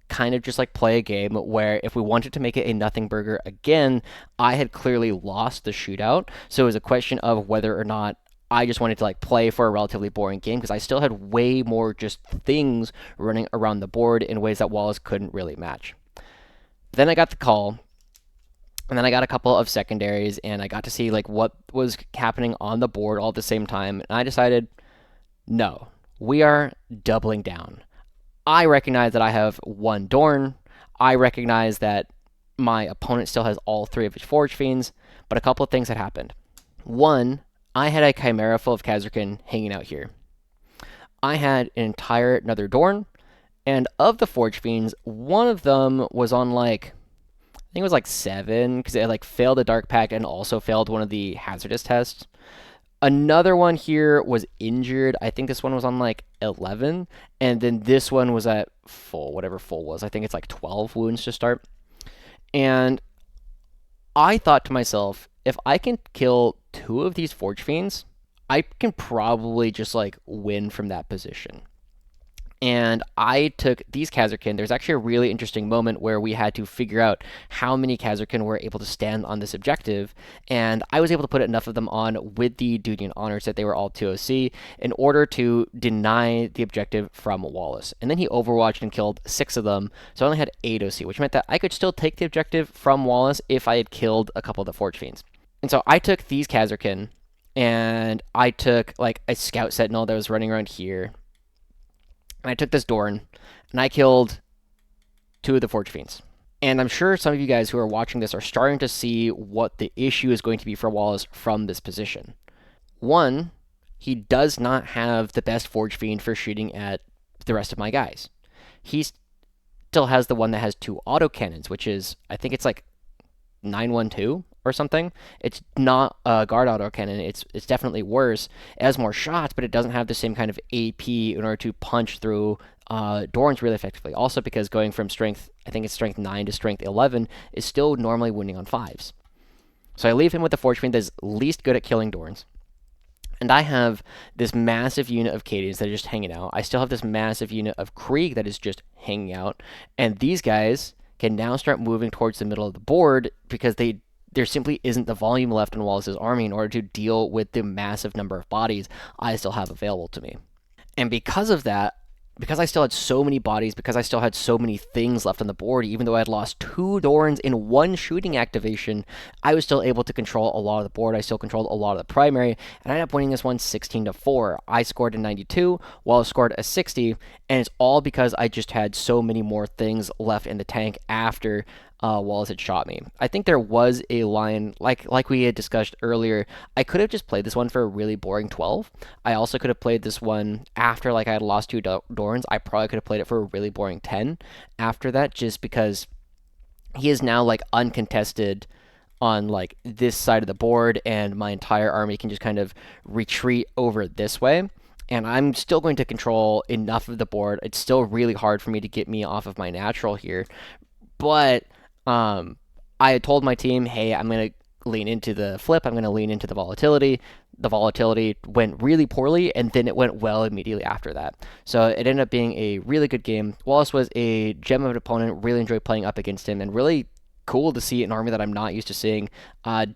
kind of just like play a game where if we wanted to make it a nothing burger again, I had clearly lost the shootout. So it was a question of whether or not I just wanted to like play for a relatively boring game because I still had way more just things running around the board in ways that Wallace couldn't really match. Then I got the call, and then I got a couple of secondaries, and I got to see like what was happening on the board all at the same time, and I decided, no, we are doubling down. I recognize that I have 1 Dorn. I recognize that my opponent still has all 3 of his Forge Fiends, but a couple of things had happened. 1, I had a Chimera full of Kasrkin hanging out here. I had an entire another Dorn, and of the Forge Fiends, one of them was on like, I think it was like 7, because it like failed a Dark Pact and also failed one of the hazardous tests. Another one here was injured. I think this one was on like 11, and then this one was at full, whatever full was. I think it's like 12 wounds to start. And I thought to myself, if I can kill 2 of these Forge Fiends, I can probably just like win from that position. And I took these Kasrkin. There's actually a really interesting moment where we had to figure out how many Kasrkin were able to stand on this objective, and I was able to put enough of them on with the Duty and Honors that they were all 2 OC in order to deny the objective from Wallace. And then he overwatched and killed 6 of them, so I only had 8 OC, which meant that I could still take the objective from Wallace if I had killed a couple of the Forge Fiends. And so I took these Kasrkin, and I took like a Scout Sentinel that was running around here, and I took this Dorn, and I killed 2 of the Forge Fiends. And I'm sure some of you guys who are watching this are starting to see what the issue is going to be for Wallace from this position. One, he does not have the best Forge Fiend for shooting at the rest of my guys. He still has the one that has 2 autocannons, which is, I think it's like 912 or something. It's not a guard autocannon. It's definitely worse. It has more shots, but it doesn't have the same kind of AP in order to punch through Dorns really effectively. Also, because going from strength, I think it's strength 9 to strength 11, is still normally winning on 5s. So I leave him with the Forge Fiend that's least good at killing Dorns. And I have this massive unit of Cadians that are just hanging out. I still have this massive unit of Krieg that is just hanging out. And these guys can now start moving towards the middle of the board because there simply isn't the volume left in Wallace's army in order to deal with the massive number of bodies I still have available to me. And because of that, because I still had so many bodies, because I still had so many things left on the board, even though I had lost 2 Dorns in 1 shooting activation, I was still able to control a lot of the board. I still controlled a lot of the primary, and I ended up winning this one 16-4. I scored a 92, Wallace scored a 60, and it's all because I just had so many more things left in the tank after Wallace had shot me. I think there was a line, like we had discussed earlier, I could have just played this one for a really boring 12. I also could have played this one after I had lost 2 Dorns. I probably could have played it for a really boring 10 after that, just because he is now uncontested on this side of the board, and my entire army can just kind of retreat over this way. And I'm still going to control enough of the board. It's still really hard for me to get me off of my natural here. But I had told my team, hey, I'm going to lean into the flip. I'm going to lean into the volatility. The volatility went really poorly, and then it went well immediately after that. So it ended up being a really good game. Wallace was a gem of an opponent. Really enjoyed playing up against him, and really cool to see an army that I'm not used to seeing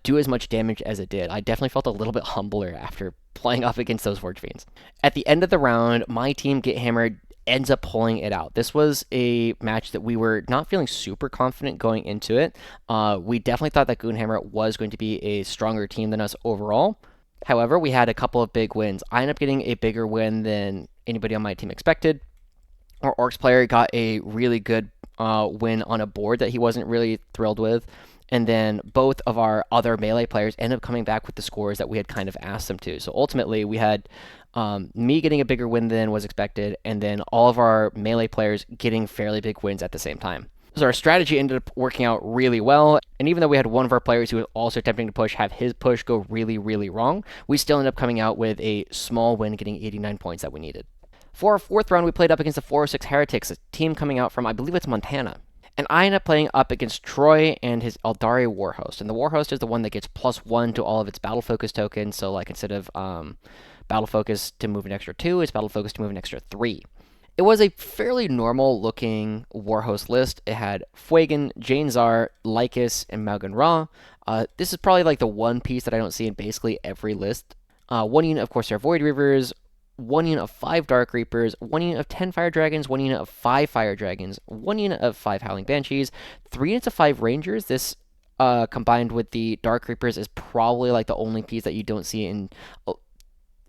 do as much damage as it did. I definitely felt a little bit humbler after playing up against those Forge Fiends. At the end of the round, my team Githammer ends up pulling it out. This was a match that we were not feeling super confident going into it. We definitely thought that Githammer was going to be a stronger team than us overall. However, we had a couple of big wins. I ended up getting a bigger win than anybody on my team expected. Our Orcs player got a really good win on a board that he wasn't really thrilled with. And then both of our other melee players ended up coming back with the scores that we had kind of asked them to. So ultimately, we had me getting a bigger win than was expected, and then all of our melee players getting fairly big wins at the same time. So our strategy ended up working out really well, and even though we had one of our players who was also attempting to push have his push go really, really wrong, we still ended up coming out with a small win, getting 89 points that we needed. For our 4th round, we played up against the 406 Heretics, a team coming out from, I believe it's Montana. And I ended up playing up against Troy and his Aeldari Warhost. And the Warhost is the one that gets +1 to all of its Battle Focus tokens. So instead of Battle Focus to move an extra 2, it's Battle Focus to move an extra 3. It was a fairly normal looking Warhost list. It had Fuegan, Jane Zar, Lycus, and Malgan Ra. This is probably the one piece that I don't see in basically every list. One unit, of course, are Void Reavers, 1 unit of 5 Dark Reapers, 1 unit of 10 Fire Dragons, 1 unit of 5 Fire Dragons, 1 unit of 5 Howling Banshees, 3 units of 5 Rangers. This combined with the Dark Reapers is probably the only piece that you don't see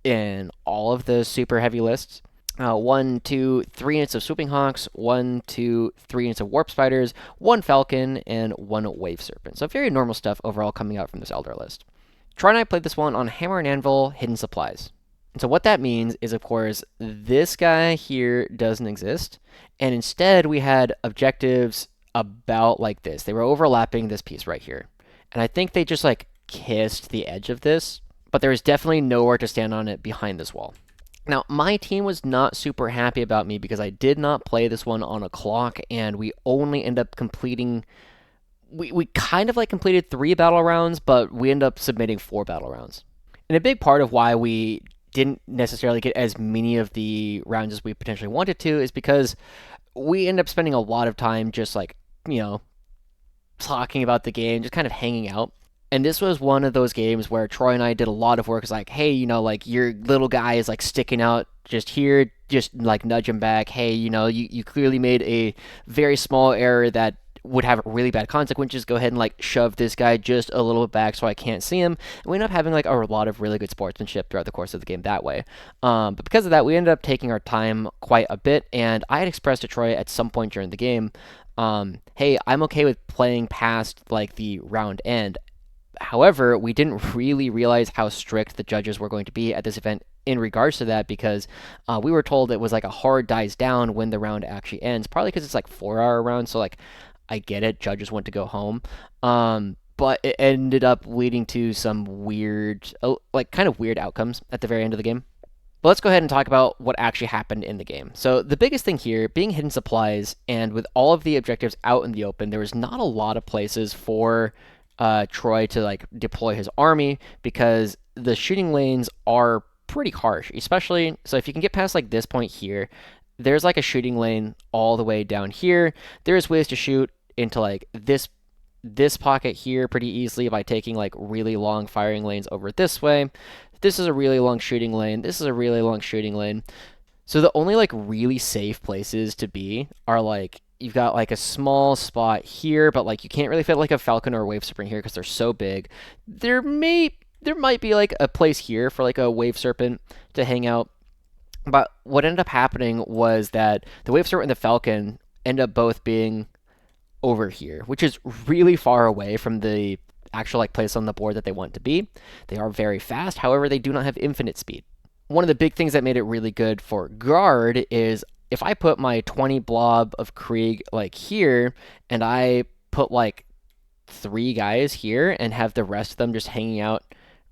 in all of the super heavy lists. 1, 2, 3 units of Swooping Hawks, 1, 2, 3 units of Warp Spiders, 1 Falcon, and 1 Wave Serpent. So very normal stuff overall coming out from this Eldar list. Troy and I played this one on Hammer and Anvil Hidden Supplies. And so what that means is, of course, this guy here doesn't exist, and instead we had objectives about like this. They were overlapping this piece right here. And I think they just kissed the edge of this, but there was definitely nowhere to stand on it behind this wall. Now, my team was not super happy about me because I did not play this one on a clock, and we only end up completing... We kind of completed 3 battle rounds, but we end up submitting 4 battle rounds. And a big part of why we didn't necessarily get as many of the rounds as we potentially wanted to is because we end up spending a lot of time just talking about the game, just kind of hanging out. And this was one of those games where Troy and I did a lot of work. It's hey, your little guy is sticking out just here, just nudge him back. Hey, you clearly made a very small error that would have really bad consequences. Go ahead and like shove this guy just a little bit back so I can't see him. And we end up having like a lot of really good sportsmanship throughout the course of the game that way. But because of that, we ended up taking our time quite a bit. And I had expressed to Troy at some point during the game, hey, I'm okay with playing past like the round end. However, we didn't really realize how strict the judges were going to be at this event in regards to that, because we were told it was like a hard dies down when the round actually ends, probably because it's like 4-hour round, so like I get it, judges want to go home. But it ended up leading to some weird, like kind of weird outcomes at the very end of the game. But let's go ahead and talk about what actually happened in the game. So the biggest thing here, being hidden supplies, and with all of the objectives out in the open, there was not a lot of places for Troy to like deploy his army, because the shooting lanes are pretty harsh, especially, so if you can get past like this point here, there's like a shooting lane all the way down here. There's ways to shoot into like this pocket here pretty easily by taking like really long firing lanes over this way. This is a really long shooting lane. This is a really long shooting lane. So the only like really safe places to be are like, you've got like a small spot here, but like you can't really fit like a Falcon or a Wave Serpent here because they're so big. There might be like a place here for like a Wave Serpent to hang out. But what ended up happening was that the Wave Serpent and the Falcon end up both being over here, which is really far away from the actual like place on the board that they want to be. They are very fast, however, they do not have infinite speed. One of the big things that made it really good for guard is if I put my 20 blob of Krieg like here, and I put like 3 guys here and have the rest of them just hanging out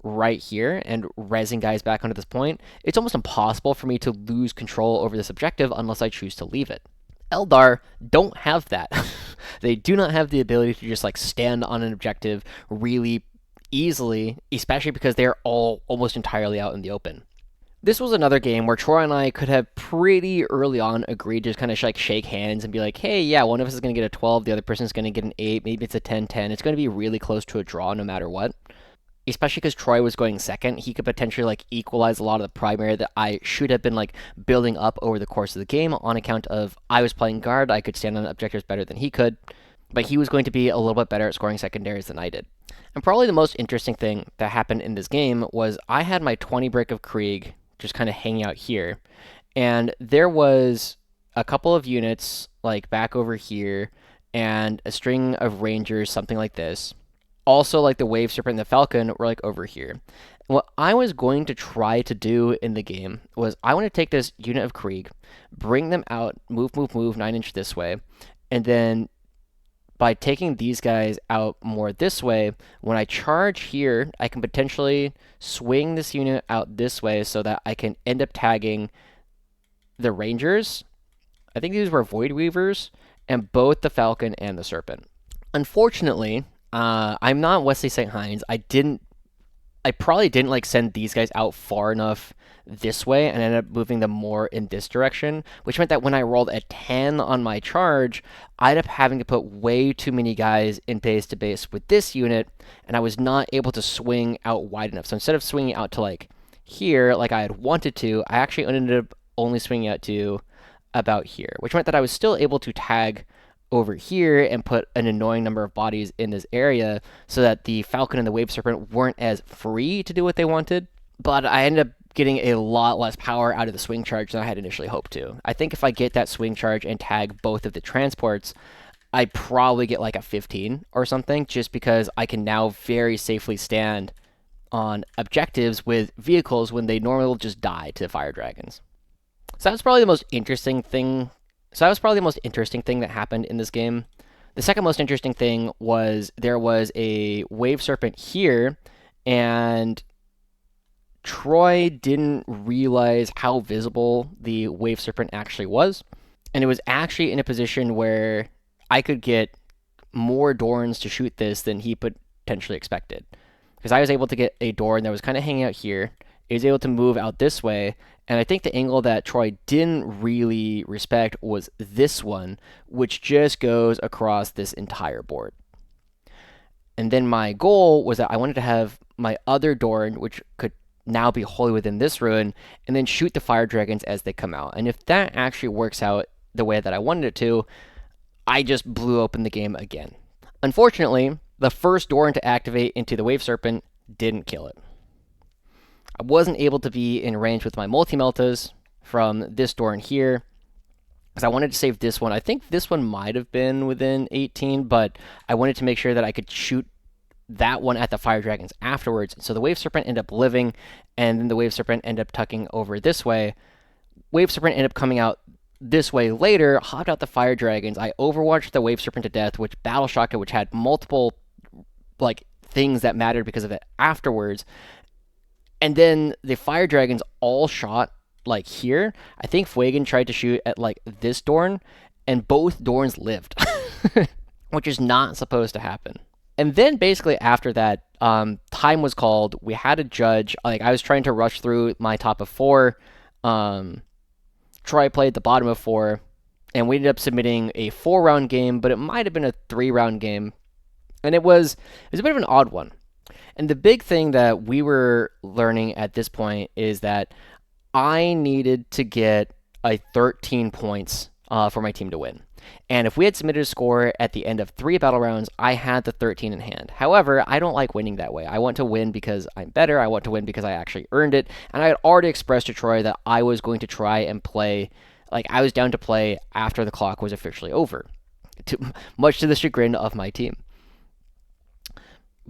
right here and rezzing guys back onto this point, it's almost impossible for me to lose control over this objective unless I choose to leave it. Eldar don't have that. They do not have the ability to just like stand on an objective really easily, especially because they're all almost entirely out in the open. This was another game where Troy and I could have pretty early on agreed to just kind of like shake hands and be like, hey, yeah, one of us is going to get a 12, the other person is going to get an 8, maybe it's a 10-10. It's going to be really close to a draw no matter what. Especially because Troy was going second, he could potentially like equalize a lot of the primary that I should have been like building up over the course of the game on account of I was playing guard, I could stand on objectives better than he could, but he was going to be a little bit better at scoring secondaries than I did. And probably the most interesting thing that happened in this game was I had my 20 brick of Krieg just kind of hanging out here, and there was a couple of units like back over here and a string of rangers, something like this. Also, like the Wave Serpent and the Falcon were like over here. What I was going to try to do in the game was I want to take this unit of Krieg, bring them out, move, 9-inch this way, and then by taking these guys out more this way, when I charge here, I can potentially swing this unit out this way so that I can end up tagging the Rangers. I think these were Void Weavers, and both the Falcon and the Serpent. Unfortunately, I'm not Wesley St. Hines. I probably didn't like send these guys out far enough this way and ended up moving them more in this direction, which meant that when I rolled a 10 on my charge, I ended up having to put way too many guys in base to base with this unit, and I was not able to swing out wide enough. So instead of swinging out to like here, like I had wanted to, I actually ended up only swinging out to about here, which meant that I was still able to tag over here and put an annoying number of bodies in this area so that the Falcon and the Wave Serpent weren't as free to do what they wanted. But I ended up getting a lot less power out of the swing charge than I had initially hoped to. I think if I get that swing charge and tag both of the transports, I probably get like a 15 or something, just because I can now very safely stand on objectives with vehicles when they normally will just die to fire dragons. So that's probably the most interesting thing. So that was probably the most interesting thing that happened in this game. The second most interesting thing was there was a Wave Serpent here, and Troy didn't realize how visible the Wave Serpent actually was. And it was actually in a position where I could get more Dorns to shoot this than he potentially expected. Because I was able to get a Dorn that was kind of hanging out here. He was able to move out this way, and I think the angle that Troy didn't really respect was this one, which just goes across this entire board. And then my goal was that I wanted to have my other Dorn, which could now be wholly within this ruin, and then shoot the fire dragons as they come out. And if that actually works out the way that I wanted it to, I just blew open the game again. Unfortunately, the first Dorn to activate into the Wave Serpent didn't kill it. I wasn't able to be in range with my multi-meltas from this Dorn here, because I wanted to save this one. I think this one might have been within 18, but I wanted to make sure that I could shoot that one at the Fire Dragons afterwards. So the Wave Serpent ended up living, and then the Wave Serpent ended up tucking over this way. Wave Serpent ended up coming out this way later, hopped out the Fire Dragons. I overwatched the Wave Serpent to death, which Battle Shock it, which had multiple like things that mattered because of it afterwards. And then the Fire Dragons all shot like here. I think Fuegan tried to shoot at like this Dorn, and both Dorns lived, which is not supposed to happen. And then basically after that, time was called. We had a judge. Like I was trying to rush through my top of 4. Troy played the bottom of 4, and we ended up submitting a 4-round game, but it might have been a 3-round game, and it was a bit of an odd one. And the big thing that we were learning at this point is that I needed to get a 13 points for my team to win. And if we had submitted a score at the end of 3 battle rounds, I had the 13 in hand. However, I don't like winning that way. I want to win because I'm better. I want to win because I actually earned it. And I had already expressed to Troy that I was going to try and play, like I was down to play after the clock was officially over, much to the chagrin of my team.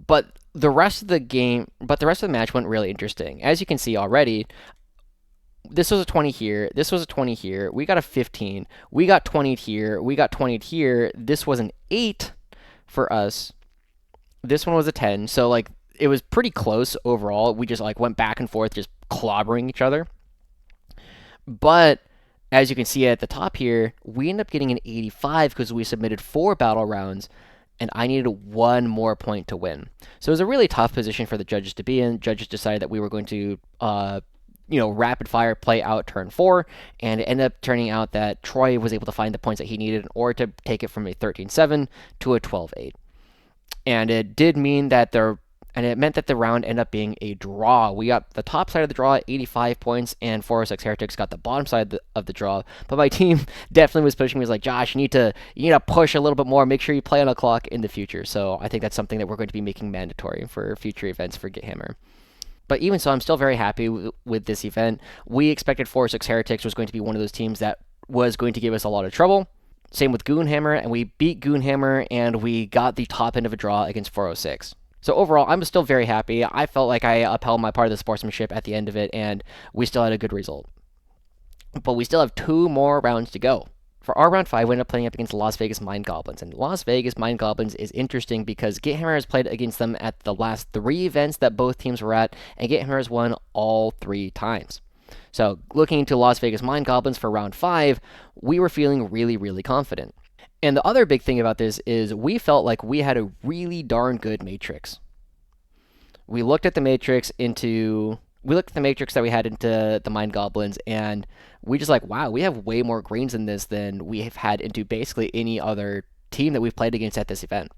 But the rest of the match went really interesting. As you can see already, this was a 20 here, this was a 20 here, we got a 15, we got 20 here, we got 20 here, this was an 8 for us, this one was a 10, so like it was pretty close overall. We just like went back and forth just clobbering each other. But as you can see at the top here, we ended up getting an 85 because we submitted 4 battle rounds, and I needed 1 more point to win. So it was a really tough position for the judges to be in. Judges decided that we were going to rapid fire play out turn 4, and it ended up turning out that Troy was able to find the points that he needed in order to take it from a 13-7 to a 12-8. And it did mean that it meant that the round ended up being a draw. We got the top side of the draw at 85 points, and 406 Heretics got the bottom side of the draw. But my team definitely was pushing me. It was like, Josh, you need to push a little bit more. Make sure you play on a clock in the future. So I think that's something that we're going to be making mandatory for future events for Githammer. But even so, I'm still very happy with this event. We expected 406 Heretics was going to be one of those teams that was going to give us a lot of trouble. Same with Goonhammer, and we beat Goonhammer, and we got the top end of a draw against 406. So overall, I'm still very happy. I felt like I upheld my part of the sportsmanship at the end of it, and we still had a good result. But we still have 2 more rounds to go. For our round 5, we ended up playing up against Las Vegas Mind Goblins. And Las Vegas Mind Goblins is interesting because Githammer has played against them at the last 3 events that both teams were at, and Githammer has won all 3 times. So looking into Las Vegas Mind Goblins for round 5, we were feeling really, really confident. And the other big thing about this is we felt like we had a really darn good matrix. We looked at the matrix that we had into the Mind Goblins, and we just like, wow, we have way more greens in this than we have had into basically any other team that we've played against at this event.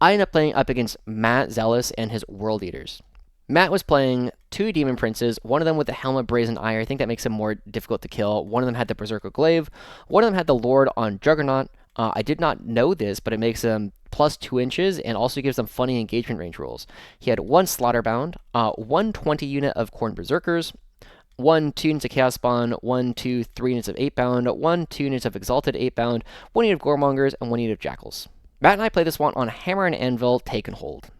I ended up playing up against Matt Zealous and his World Eaters. Matt was playing 2 Demon Princes, one of them with the Helm of Brazen Ire. I think that makes him more difficult to kill. One of them had the Berserker Glaive. One of them had the Lord on Juggernaut. I did not know this, but it makes him plus 2 inches and also gives them funny engagement range rules. He had 1 Slaughterbound, 1 20 unit of Khorne Berserkers, 1 2 units of Chaos Spawn, 1 2 3 units of 8-bound, 1 2 units of Exalted 8-bound, 1 unit of Goremongers, and 1 unit of Jackals. Matt and I play this one on Hammer and Anvil, Take and Hold.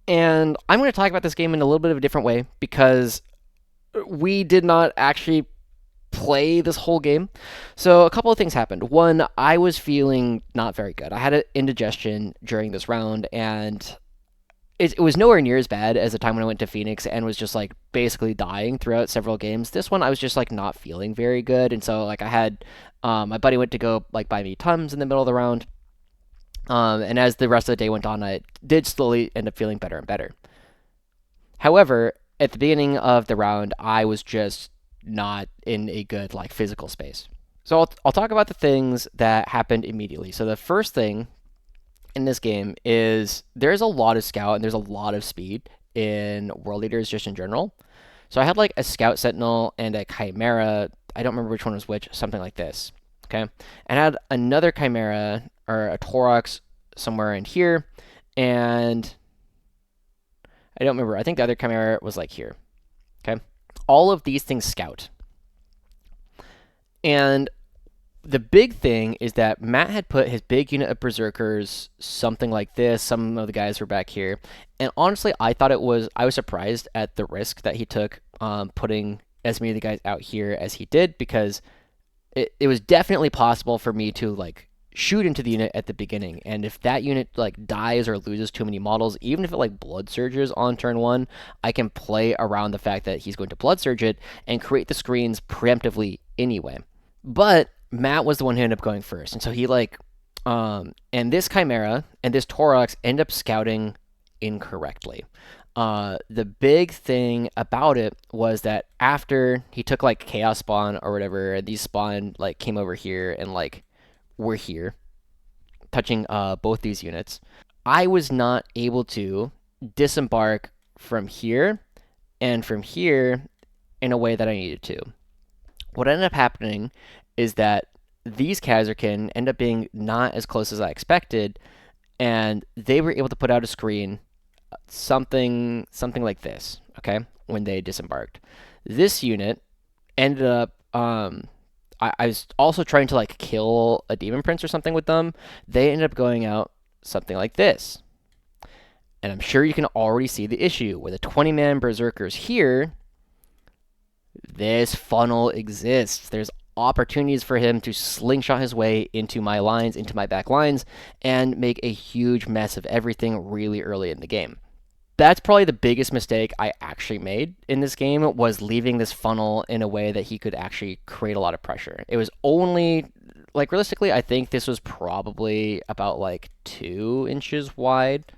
And I'm going to talk about this game in a little bit of a different way because we did not actually play this whole game. So a couple of things happened. One, I was feeling not very good. I had an indigestion during this round, and it was nowhere near as bad as the time when I went to Phoenix and was just like basically dying throughout several games. This one I was just like not feeling very good, and so like I had my buddy went to go like buy me Tums in the middle of the round. And as the rest of the day went on, I did slowly end up feeling better and better. However, at the beginning of the round, I was just not in a good like physical space. So I'll talk about the things that happened immediately. So the first thing in this game is there's a lot of scout and there's a lot of speed in World Eaters just in general. So I had like a Scout Sentinel and a Chimera. I don't remember which one was which, something like this. okay? And I had another Chimera, or a Taurox somewhere in here, and I don't remember. I think the other Chimera was like here, okay? All of these things scout. And the big thing is that Matt had put his big unit of Berserkers something like this. Some of the guys were back here. And honestly, I was surprised at the risk that he took putting as many of the guys out here as he did, because it was definitely possible for me to like shoot into the unit at the beginning. And if that unit like dies or loses too many models, even if it like blood surges on turn 1, I can play around the fact that he's going to blood surge it and create the screens preemptively anyway. But Matt was the one who ended up going first. And so he like, and this Chimera and this Taurox end up scouting incorrectly. The big thing about it was that after he took like Chaos Spawn or whatever, these spawn like came over here and like were here, touching both these units. I was not able to disembark from here and from here in a way that I needed to. What ended up happening is that these Kasrkin end up being not as close as I expected, and they were able to put out a screen, something like this, okay, when they disembarked. This unit ended up, I was also trying to like kill a Demon Prince or something with them. They ended up going out something like this. And I'm sure you can already see the issue. With a 20-man Berserkers here, this funnel exists. There's opportunities for him to slingshot his way into my lines, into my back lines, and make a huge mess of everything really early in the game. That's probably the biggest mistake I actually made in this game, was leaving this funnel in a way that he could actually create a lot of pressure. It was only, like, realistically, I think this was probably about like 2 inches wide,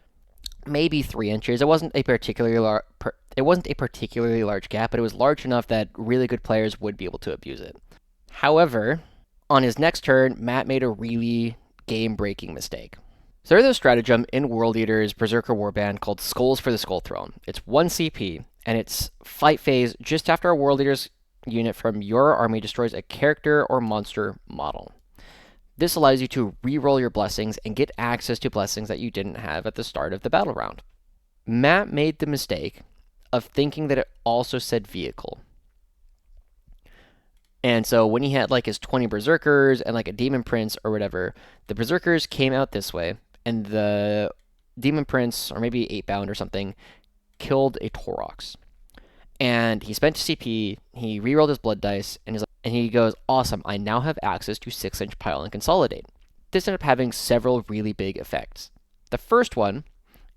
maybe 3 inches. It wasn't a particularly large gap, but it was large enough that really good players would be able to abuse it. However, on his next turn, Matt made a really game-breaking mistake. So there's a stratagem in World Eater's Berserker Warband called Skulls for the Skull Throne. It's 1 CP, and it's fight phase just after a World Eater's unit from your army destroys a character or monster model. This allows you to re-roll your blessings and get access to blessings that you didn't have at the start of the battle round. Matt made the mistake of thinking that it also said vehicle. And so when he had like his 20 Berserkers and like a Demon Prince or whatever, the Berserkers came out this way, and the Demon Prince, or maybe 8-bound or something, killed a Taurox. And he spent CP, he rerolled his blood dice, and he goes, awesome, I now have access to 6-inch pile and consolidate. This ended up having several really big effects. The first one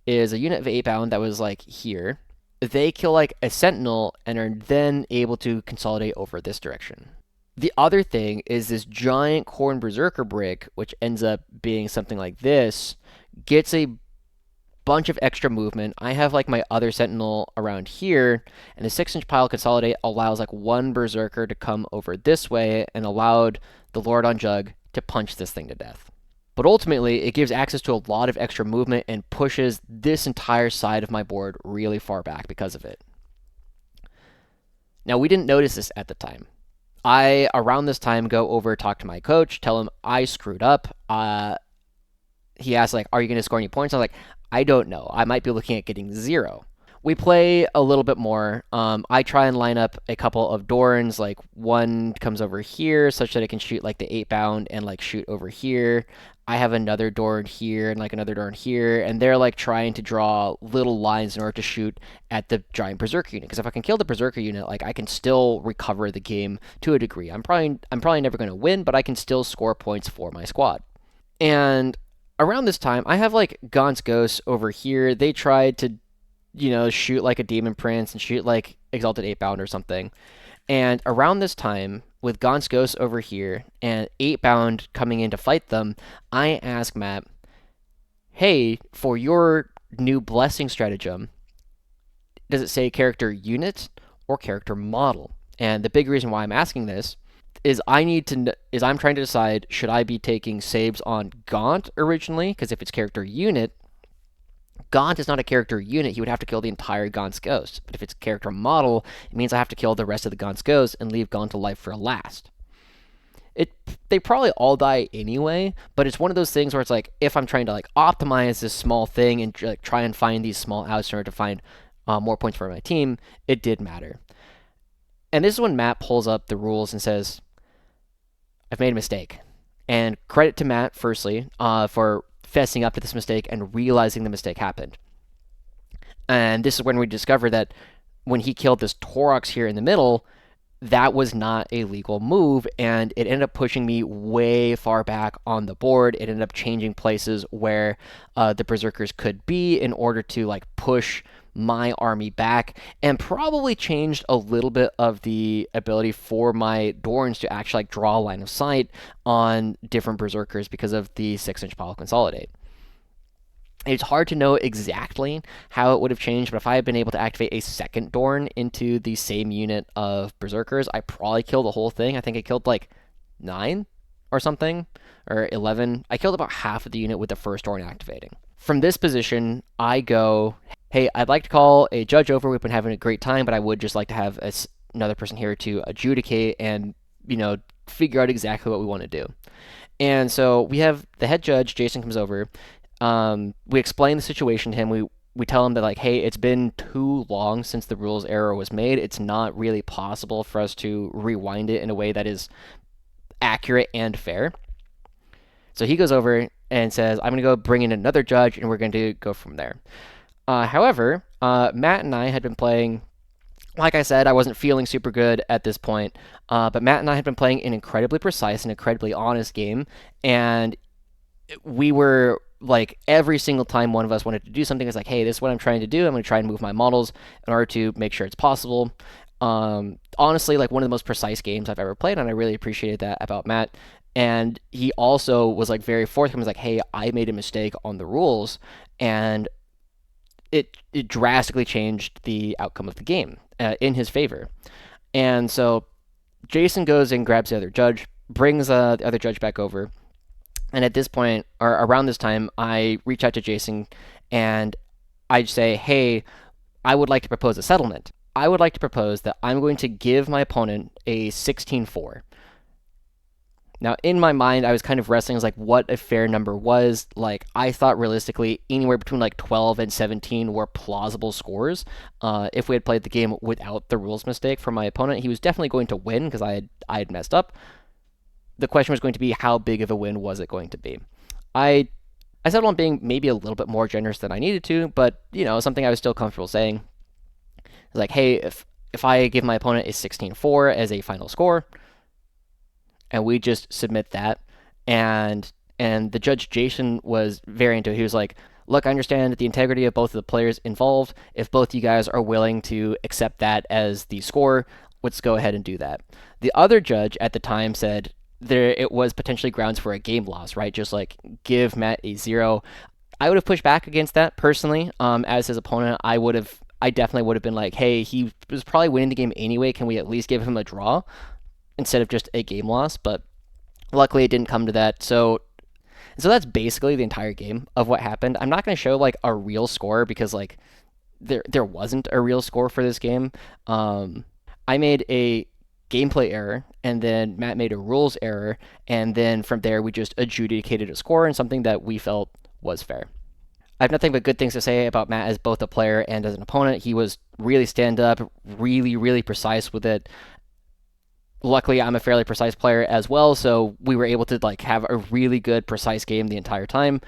is a unit of 8-bound that was like here. They kill like a Sentinel and are then able to consolidate over this direction. The other thing is this giant Khorne Berserker brick, which ends up being something like this, gets a bunch of extra movement. I have like my other Sentinel around here, and the 6-inch pile consolidate allows like 1 Berserker to come over this way and allowed the Lord on Jug to punch this thing to death. But ultimately, it gives access to a lot of extra movement and pushes this entire side of my board really far back because of it. Now, we didn't notice this at the time. I, around this time, go over, talk to my coach, tell him I screwed up. He asked, like, are you going to score any points? I was like, I don't know. I might be looking at getting 0. We play a little bit more. I try and line up a couple of Dorns, like one comes over here such that it can shoot like the 8-bound and like shoot over here. I have another Dorn here and like another Dorn here, and they're like trying to draw little lines in order to shoot at the giant Berserker unit. Because if I can kill the Berserker unit, like I can still recover the game to a degree. I'm probably never going to win, but I can still score points for my squad. And around this time, I have like Gaunt's Ghosts over here. They tried to, shoot like a Demon Prince and shoot like Exalted 8-bound or something. And around this time, with Gaunt's Ghosts over here and 8-bound coming in to fight them, I ask Matt, hey, for your new blessing stratagem, does it say character unit or character model? And the big reason why I'm asking this is I'm trying to decide, should I be taking saves on Gaunt originally? Because if it's character unit, Gaunt is not a character unit. He would have to kill the entire Gaunt's Ghost. But if it's character model, it means I have to kill the rest of the Gaunt's Ghost and leave Gaunt alive for last. they probably all die anyway, but it's one of those things where it's like if I'm trying to like optimize this small thing and like try and find these small outs in order to find more points for my team, it did matter. And this is when Matt pulls up the rules and says, I've made a mistake. And credit to Matt, firstly, for fessing up to this mistake and realizing the mistake happened. And this is when we discover that when he killed this Taurox here in the middle, that was not a legal move, and it ended up pushing me way far back on the board. It ended up changing places where the Berserkers could be in order to like push my army back, and probably changed a little bit of the ability for my Dorns to actually like draw a line of sight on different Berserkers because of the 6-inch pile consolidate. It's hard to know exactly how it would have changed, but if I had been able to activate a second Dorn into the same unit of Berserkers, I probably killed the whole thing. I think I killed like 9 or something, or 11. I killed about half of the unit with the first Dorn activating. From this position, I go, hey, I'd like to call a judge over. We've been having a great time, but I would just like to have another person here to adjudicate and, figure out exactly what we want to do. And so we have the head judge, Jason, comes over. We explain the situation to him. We tell him that like, hey, it's been too long since the rules error was made. It's not really possible for us to rewind it in a way that is accurate and fair. So he goes over and says, I'm going to go bring in another judge, and we're going to go from there. However, Matt and I had been playing. Like I said, I wasn't feeling super good at this point, but Matt and I had been playing an incredibly precise and incredibly honest game, and we were like every single time one of us wanted to do something, it's like, hey, this is what I'm trying to do. I'm going to try and move my models in order to make sure it's possible. Honestly, like one of the most precise games I've ever played, and I really appreciated that about Matt. And he also was like very forthcoming. Was like, hey, I made a mistake on the rules, and it drastically changed the outcome of the game in his favor. And so Jason goes and grabs the other judge, brings the other judge back over. And at this point, or around this time, I reach out to Jason and I say, hey, I would like to propose a settlement. I would like to propose that I'm going to give my opponent a 16-4. Now, in my mind, I was kind of wrestling as like what a fair number was. Like, I thought realistically anywhere between like 12 and 17 were plausible scores. If we had played the game without the rules mistake from my opponent, he was definitely going to win because I had messed up. The question was going to be how big of a win was it going to be. I settled on being maybe a little bit more generous than I needed to, but something I was still comfortable saying. It's like, hey, if I give my opponent a 16-4 as a final score, and we just submit that, and the judge Jason was very into it. He was like, look, I understand the integrity of both of the players involved. If both you guys are willing to accept that as the score, let's go ahead and do that. The other judge at the time said it was potentially grounds for a game loss, right? Just like give Matt a 0. I would have pushed back against that personally. As his opponent, I definitely would have been like, hey, he was probably winning the game anyway. Can we at least give him a draw instead of just a game loss? But luckily it didn't come to that. So that's basically the entire game of what happened. I'm not going to show like a real score because like there wasn't a real score for this game. I made a gameplay error, and then Matt made a rules error, and then from there we just adjudicated a score and something that we felt was fair. I have nothing but good things to say about Matt as both a player and as an opponent. He was really stand up, really, really precise with it. Luckily, I'm a fairly precise player as well, so we were able to like have a really good, precise game the entire time.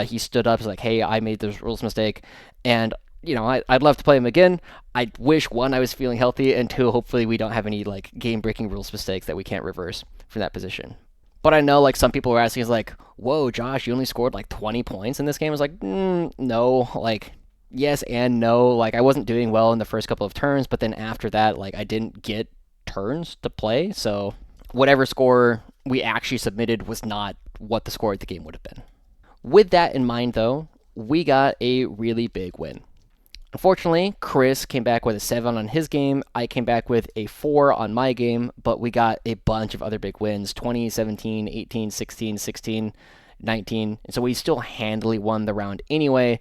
He stood up, was like, hey, I made this rules mistake, and I'd love to play him again. I wish, one, I was feeling healthy, and two, hopefully we don't have any like game-breaking rules mistakes that we can't reverse from that position. But I know like some people were asking, is like, whoa, Josh, you only scored like 20 points in this game. I was like, no, like yes and no. Like I wasn't doing well in the first couple of turns, but then after that, like I didn't get turns to play. So whatever score we actually submitted was not what the score of the game would have been. With that in mind, though, we got a really big win. Unfortunately, Chris came back with a 7 on his game. I came back with a 4 on my game, but we got a bunch of other big wins, 20, 17, 18, 16, 16, 19. And so we still handily won the round anyway,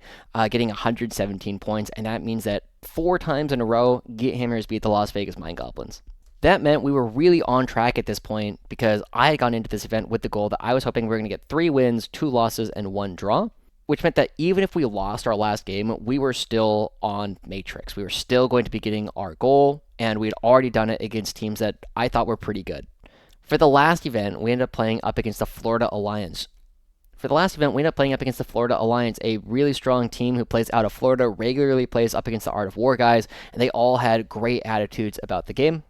getting 117 points. And that means that 4 times in a row, Githammers beat the Las Vegas Mind Goblins. That meant we were really on track at this point because I had gone into this event with the goal that I was hoping we were going to get 3 wins, 2 losses, and 1 draw, which meant that even if we lost our last game, we were still on Matrix. We were still going to be getting our goal, and we'd already done it against teams that I thought were pretty good. For the last event, we ended up playing up against the Florida Alliance. A really strong team who plays out of Florida, regularly plays up against the Art of War guys, and they all had great attitudes about the game.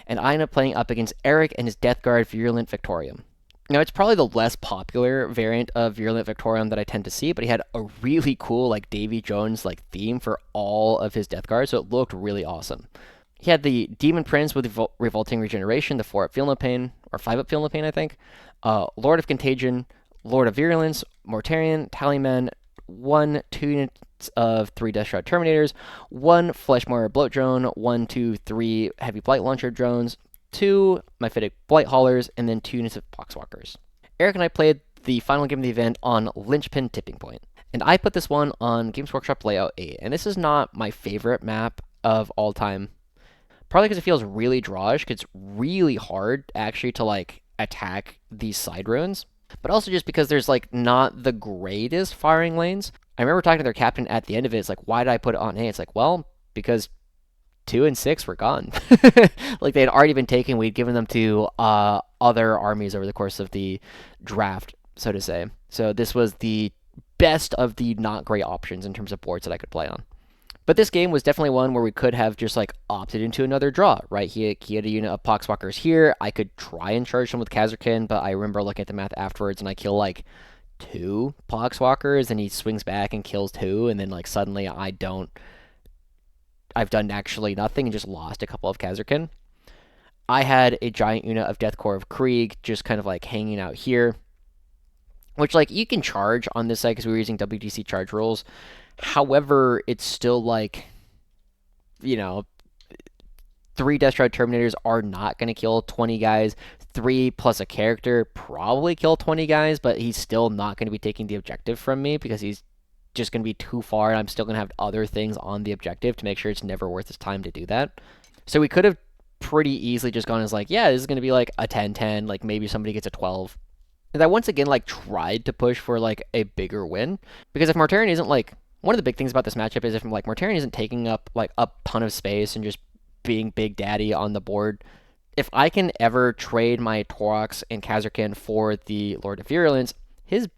And I ended up playing up against Eric and his Death Guard Virulent Victorium. Now, it's probably the less popular variant of Virulent Victorium that I tend to see, but he had a really cool, like, Davy Jones, like, theme for all of his Death Guards, so it looked really awesome. He had the Demon Prince with Revolting Regeneration, the 4-up Feel No Pain, or 5-up Feel No Pain, I think. Lord of Contagion, Lord of Virulence, Mortarion, Tallyman, 1, 2 units of 3 Death Shroud Terminators, 1 Fleshmonger Bloat Drone, 1, 2, 3 Heavy Blight Launcher Drones, 2 Myphitic Blight Haulers, and then 2 units of Poxwalkers. Eric and I played the final game of the event on Linchpin Tipping Point, and I put this one on Games Workshop Layout 8, and this is not my favorite map of all time. Partly because it feels really drawish, because it's really hard actually to like attack these side ruins, but also just because there's like not the greatest firing lanes. I remember talking to their captain at the end of it. It's like, why did I put it on A? It's like, well, because 2 and 6 were gone. Like they had already been taken. We'd given them to other armies over the course of the draft, so to say. So this was the best of the not great options in terms of boards that I could play on. But this game was definitely one where we could have just like opted into another draw, right? He had a unit of Poxwalkers here. I could try and charge him with Kasrkin, but I remember looking at the math afterwards and I kill like 2 Poxwalkers and he swings back and kills 2, and then like suddenly I've done actually nothing and just lost a couple of Kasrkin. I had a giant unit of Death Korps of Krieg just kind of like hanging out here, which like you can charge on this side because we were using WDC charge rules. However, it's still like, 3 Death Shroud Terminators are not going to kill 20 guys. 3 plus a character probably kill 20 guys, but he's still not going to be taking the objective from me because he's just going to be too far, and I'm still going to have other things on the objective to make sure it's never worth his time to do that. So we could have pretty easily just gone as like, yeah, this is going to be like a 10-10, like maybe somebody gets a 12. And I once again like tried to push for like a bigger win, because if Mortarion isn't like, one of the big things about this matchup is if like Mortarion isn't taking up like a ton of space and just being Big Daddy on the board, if I can ever trade my Taurox and Kasrkin for the Lord of Virulence, his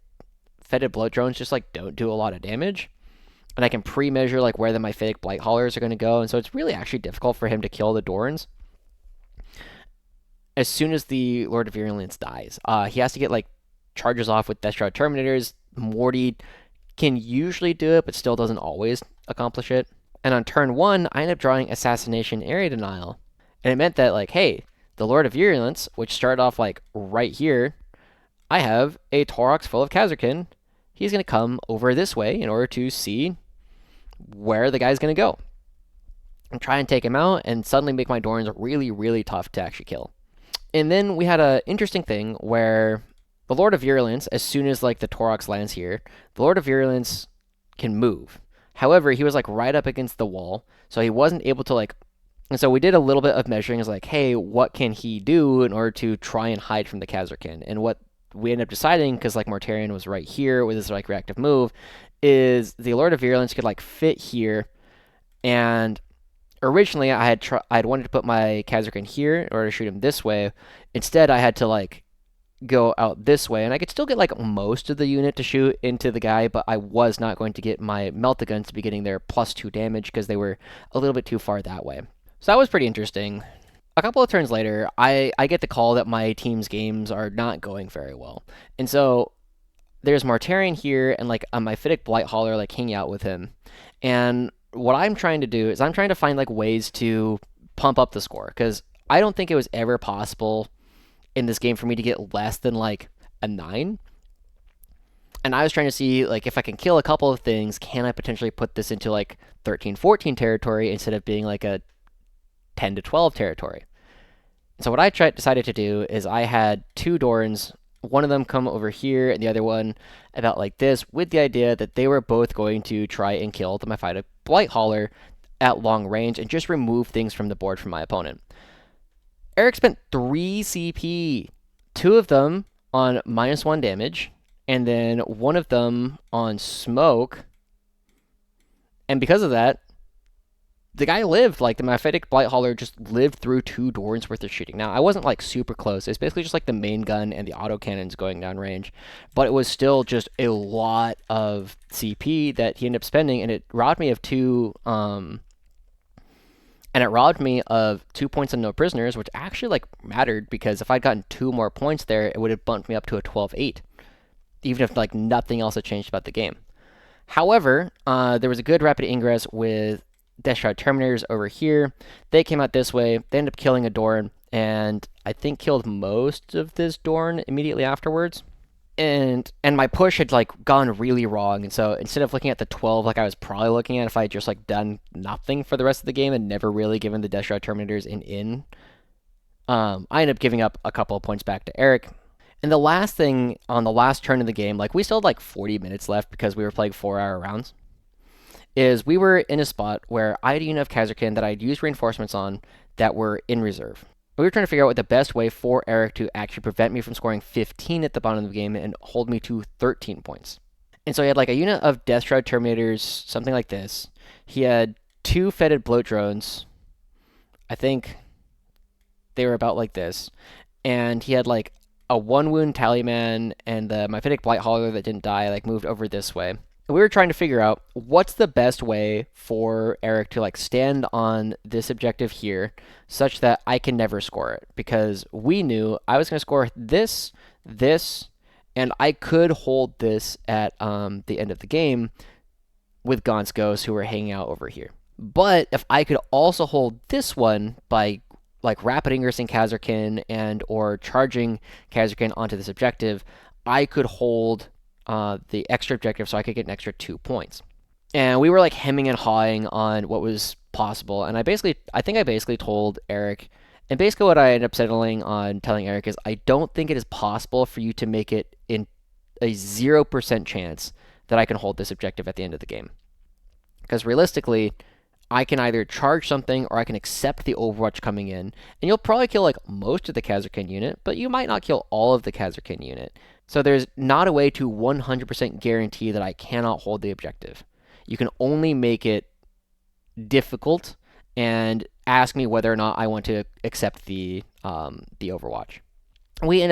Fetid Bloat Drones just like don't do a lot of damage, and I can pre-measure like where the Myphitic Blight Haulers are going to go, and so it's really actually difficult for him to kill the Dorns as soon as the Lord of Virulence dies. He has to get like charges off with Death Shroud Terminators. Morty can usually do it, but still doesn't always accomplish it. And on turn 1, I end up drawing Assassination Area Denial. And it meant that, like, hey, the Lord of Virulence, which started off, like, right here, I have a Taurox full of Kasrkin. He's going to come over this way in order to see where the guy's going to go. And try and take him out, and suddenly make my Dorns really, really tough to actually kill. And then we had an interesting thing where the Lord of Virulence, as soon as like the Taurox lands here, the Lord of Virulence can move. However, he was like right up against the wall, so he wasn't able to like. And so we did a little bit of measuring, as like, hey, what can he do in order to try and hide from the Kasrkin? And what we ended up deciding, because like Mortarion was right here with his like reactive move, is the Lord of Virulence could like fit here. And originally I had wanted to put my Kasrkin here in order to shoot him this way. Instead, I had to like go out this way, and I could still get like most of the unit to shoot into the guy, but I was not going to get my Meltaguns to be getting their +2 damage because they were a little bit too far that way. So that was pretty interesting. A couple of turns later, I get the call that my team's games are not going very well. And so there's Mortarion here and like a Myphitic Blight Hauler like hanging out with him. And what I'm trying to do is I'm trying to find like ways to pump up the score, because I don't think it was ever possible in this game for me to get less than like a 9. And I was trying to see like if I can kill a couple of things, can I potentially put this into like 13-14 territory instead of being like a 10-12 territory. So what I decided to do is I had 2 Dorns, one of them come over here and the other one about like this, with the idea that they were both going to try and kill the Myphitic Blight Hauler at long range and just remove things from the board from my opponent. Eric spent 3 CP, 2 of them on -1 damage, and then 1 of them on smoke. And because of that, the guy lived. Like, the Mephitic Blightholler just lived through 2 Dorns worth of shooting. Now, I wasn't, like, super close. It's basically just, like, the main gun and the autocannons going down range. But it was still just a lot of CP that he ended up spending, and it robbed me of 2, points on no prisoners, which actually, like, mattered, because if I'd gotten 2 more points there, it would have bumped me up to a 12-8, even if, like, nothing else had changed about the game. However, there was a good rapid ingress with Death Shroud Terminators over here. They came out this way. They ended up killing a Dorn, and I think killed most of this Dorn immediately afterwards. And my push had, like, gone really wrong, and so instead of looking at the 12 like I was probably looking at if I had just, like, done nothing for the rest of the game and never really given the Death Shroud Terminators an in, I ended up giving up a couple of points back to Eric. And the last thing on the last turn of the game, like, we still had like 40 minutes left because we were playing 4-hour rounds, is we were in a spot where I had a unit of Kasrkin that I'd used reinforcements on that were in reserve. We were trying to figure out what the best way for Eric to actually prevent me from scoring 15 at the bottom of the game and hold me to 13 points. And so he had like a unit of Death Shroud Terminators, something like this. He had 2 Fetid Bloat Drones. I think they were about like this. And he had like a 1-wound Tallyman, and the Mephitic Blightholler that didn't die like moved over this way. We were trying to figure out what's the best way for Eric to like stand on this objective here such that I can never score it, because we knew I was going to score this, and I could hold this at the end of the game with Gaunt's Ghosts who were hanging out over here. But if I could also hold this one by like rapid ingressing Kasrkin and or charging Kasrkin onto this objective, I could hold the extra objective so I could get an extra 2 points. And we were like hemming and hawing on what was possible. And I think I basically told Eric, and basically what I ended up settling on telling Eric is I don't think it is possible for you to make it in a 0% chance that I can hold this objective at the end of the game. Because realistically, I can either charge something or I can accept the Overwatch coming in, and you'll probably kill like most of the Kasrkin unit, but you might not kill all of the Kasrkin unit. So there's not a way to 100% guarantee that I cannot hold the objective. You can only make it difficult and ask me whether or not I want to accept the Overwatch. What he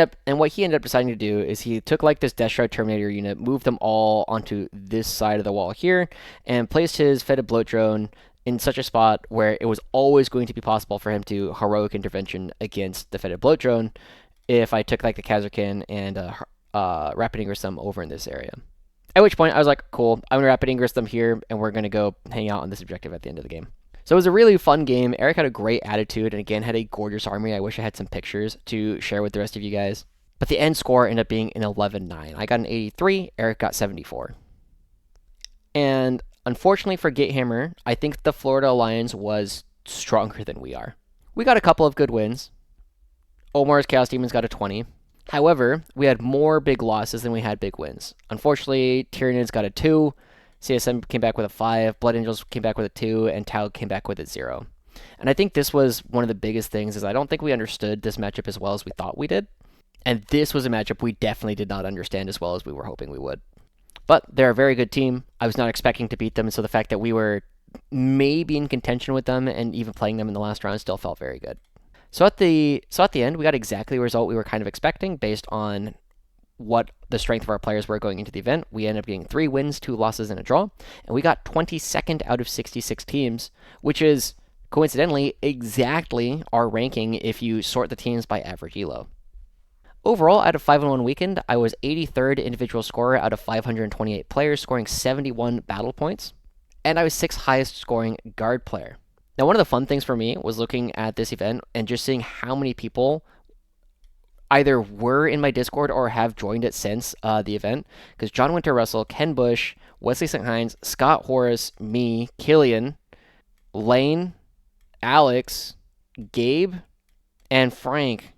ended up deciding to do is he took like this Death Shroud Terminator unit, moved them all onto this side of the wall here, and placed his Fetid Bloat Drone in such a spot where it was always going to be possible for him to heroic intervention against the Fetid Bloat Drone if I took like the Kasrkin and rapid ingress them over in this area. At which point I was like, cool, I'm going to rapid ingress them here, and we're going to go hang out on this objective at the end of the game. So it was a really fun game. Eric had a great attitude and again had a gorgeous army. I wish I had some pictures to share with the rest of you guys. But the end score ended up being an 11-9. I got an 83, Eric got 74. And unfortunately for Githammer, I think the Florida Alliance was stronger than we are. We got a couple of good wins. Omar's Chaos Demons got a 20. However, we had more big losses than we had big wins. Unfortunately, Tyranids got a 2. CSM came back with a 5, Blood Angels came back with a 2, and Tau came back with a 0. And I think this was one of the biggest things, is I don't think we understood this matchup as well as we thought we did. And this was a matchup we definitely did not understand as well as we were hoping we would. But they're a very good team. I was not expecting to beat them, so the fact that we were maybe in contention with them and even playing them in the last round still felt very good. So at the end, we got exactly the result we were kind of expecting based on what the strength of our players were going into the event. We ended up getting 3 wins, 2 losses, and a draw, and we got 22nd out of 66 teams, which is coincidentally exactly our ranking if you sort the teams by average elo. Overall, out of 5-1 weekend, I was 83rd individual scorer out of 528 players, scoring 71 battle points, and I was 6th highest scoring guard player. Now, one of the fun things for me was looking at this event and just seeing how many people either were in my Discord or have joined it since the event, because John Winter Russell, Ken Bush, Wesley St. Hines, Scott Horace, me, Killian, Lane, Alex, Gabe, and Frank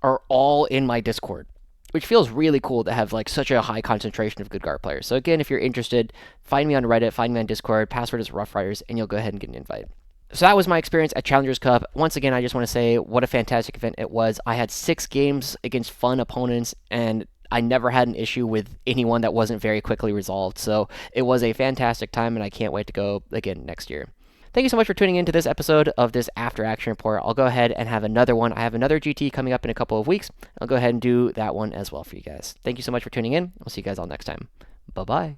are all in my Discord, which feels really cool to have like such a high concentration of good guard players. So again, if you're interested, find me on Reddit, find me on Discord, password is Rough Riders, and you'll go ahead and get an invite. So that was my experience at Challengers Cup. Once again, I just want to say what a fantastic event it was. I had 6 games against fun opponents, and I never had an issue with anyone that wasn't very quickly resolved. So it was a fantastic time, and I can't wait to go again next year. Thank you so much for tuning into this episode of this After Action Report. I'll go ahead and have another one. I have another GT coming up in a couple of weeks. I'll go ahead and do that one as well for you guys. Thank you so much for tuning in. I'll see you guys all next time. Bye-bye.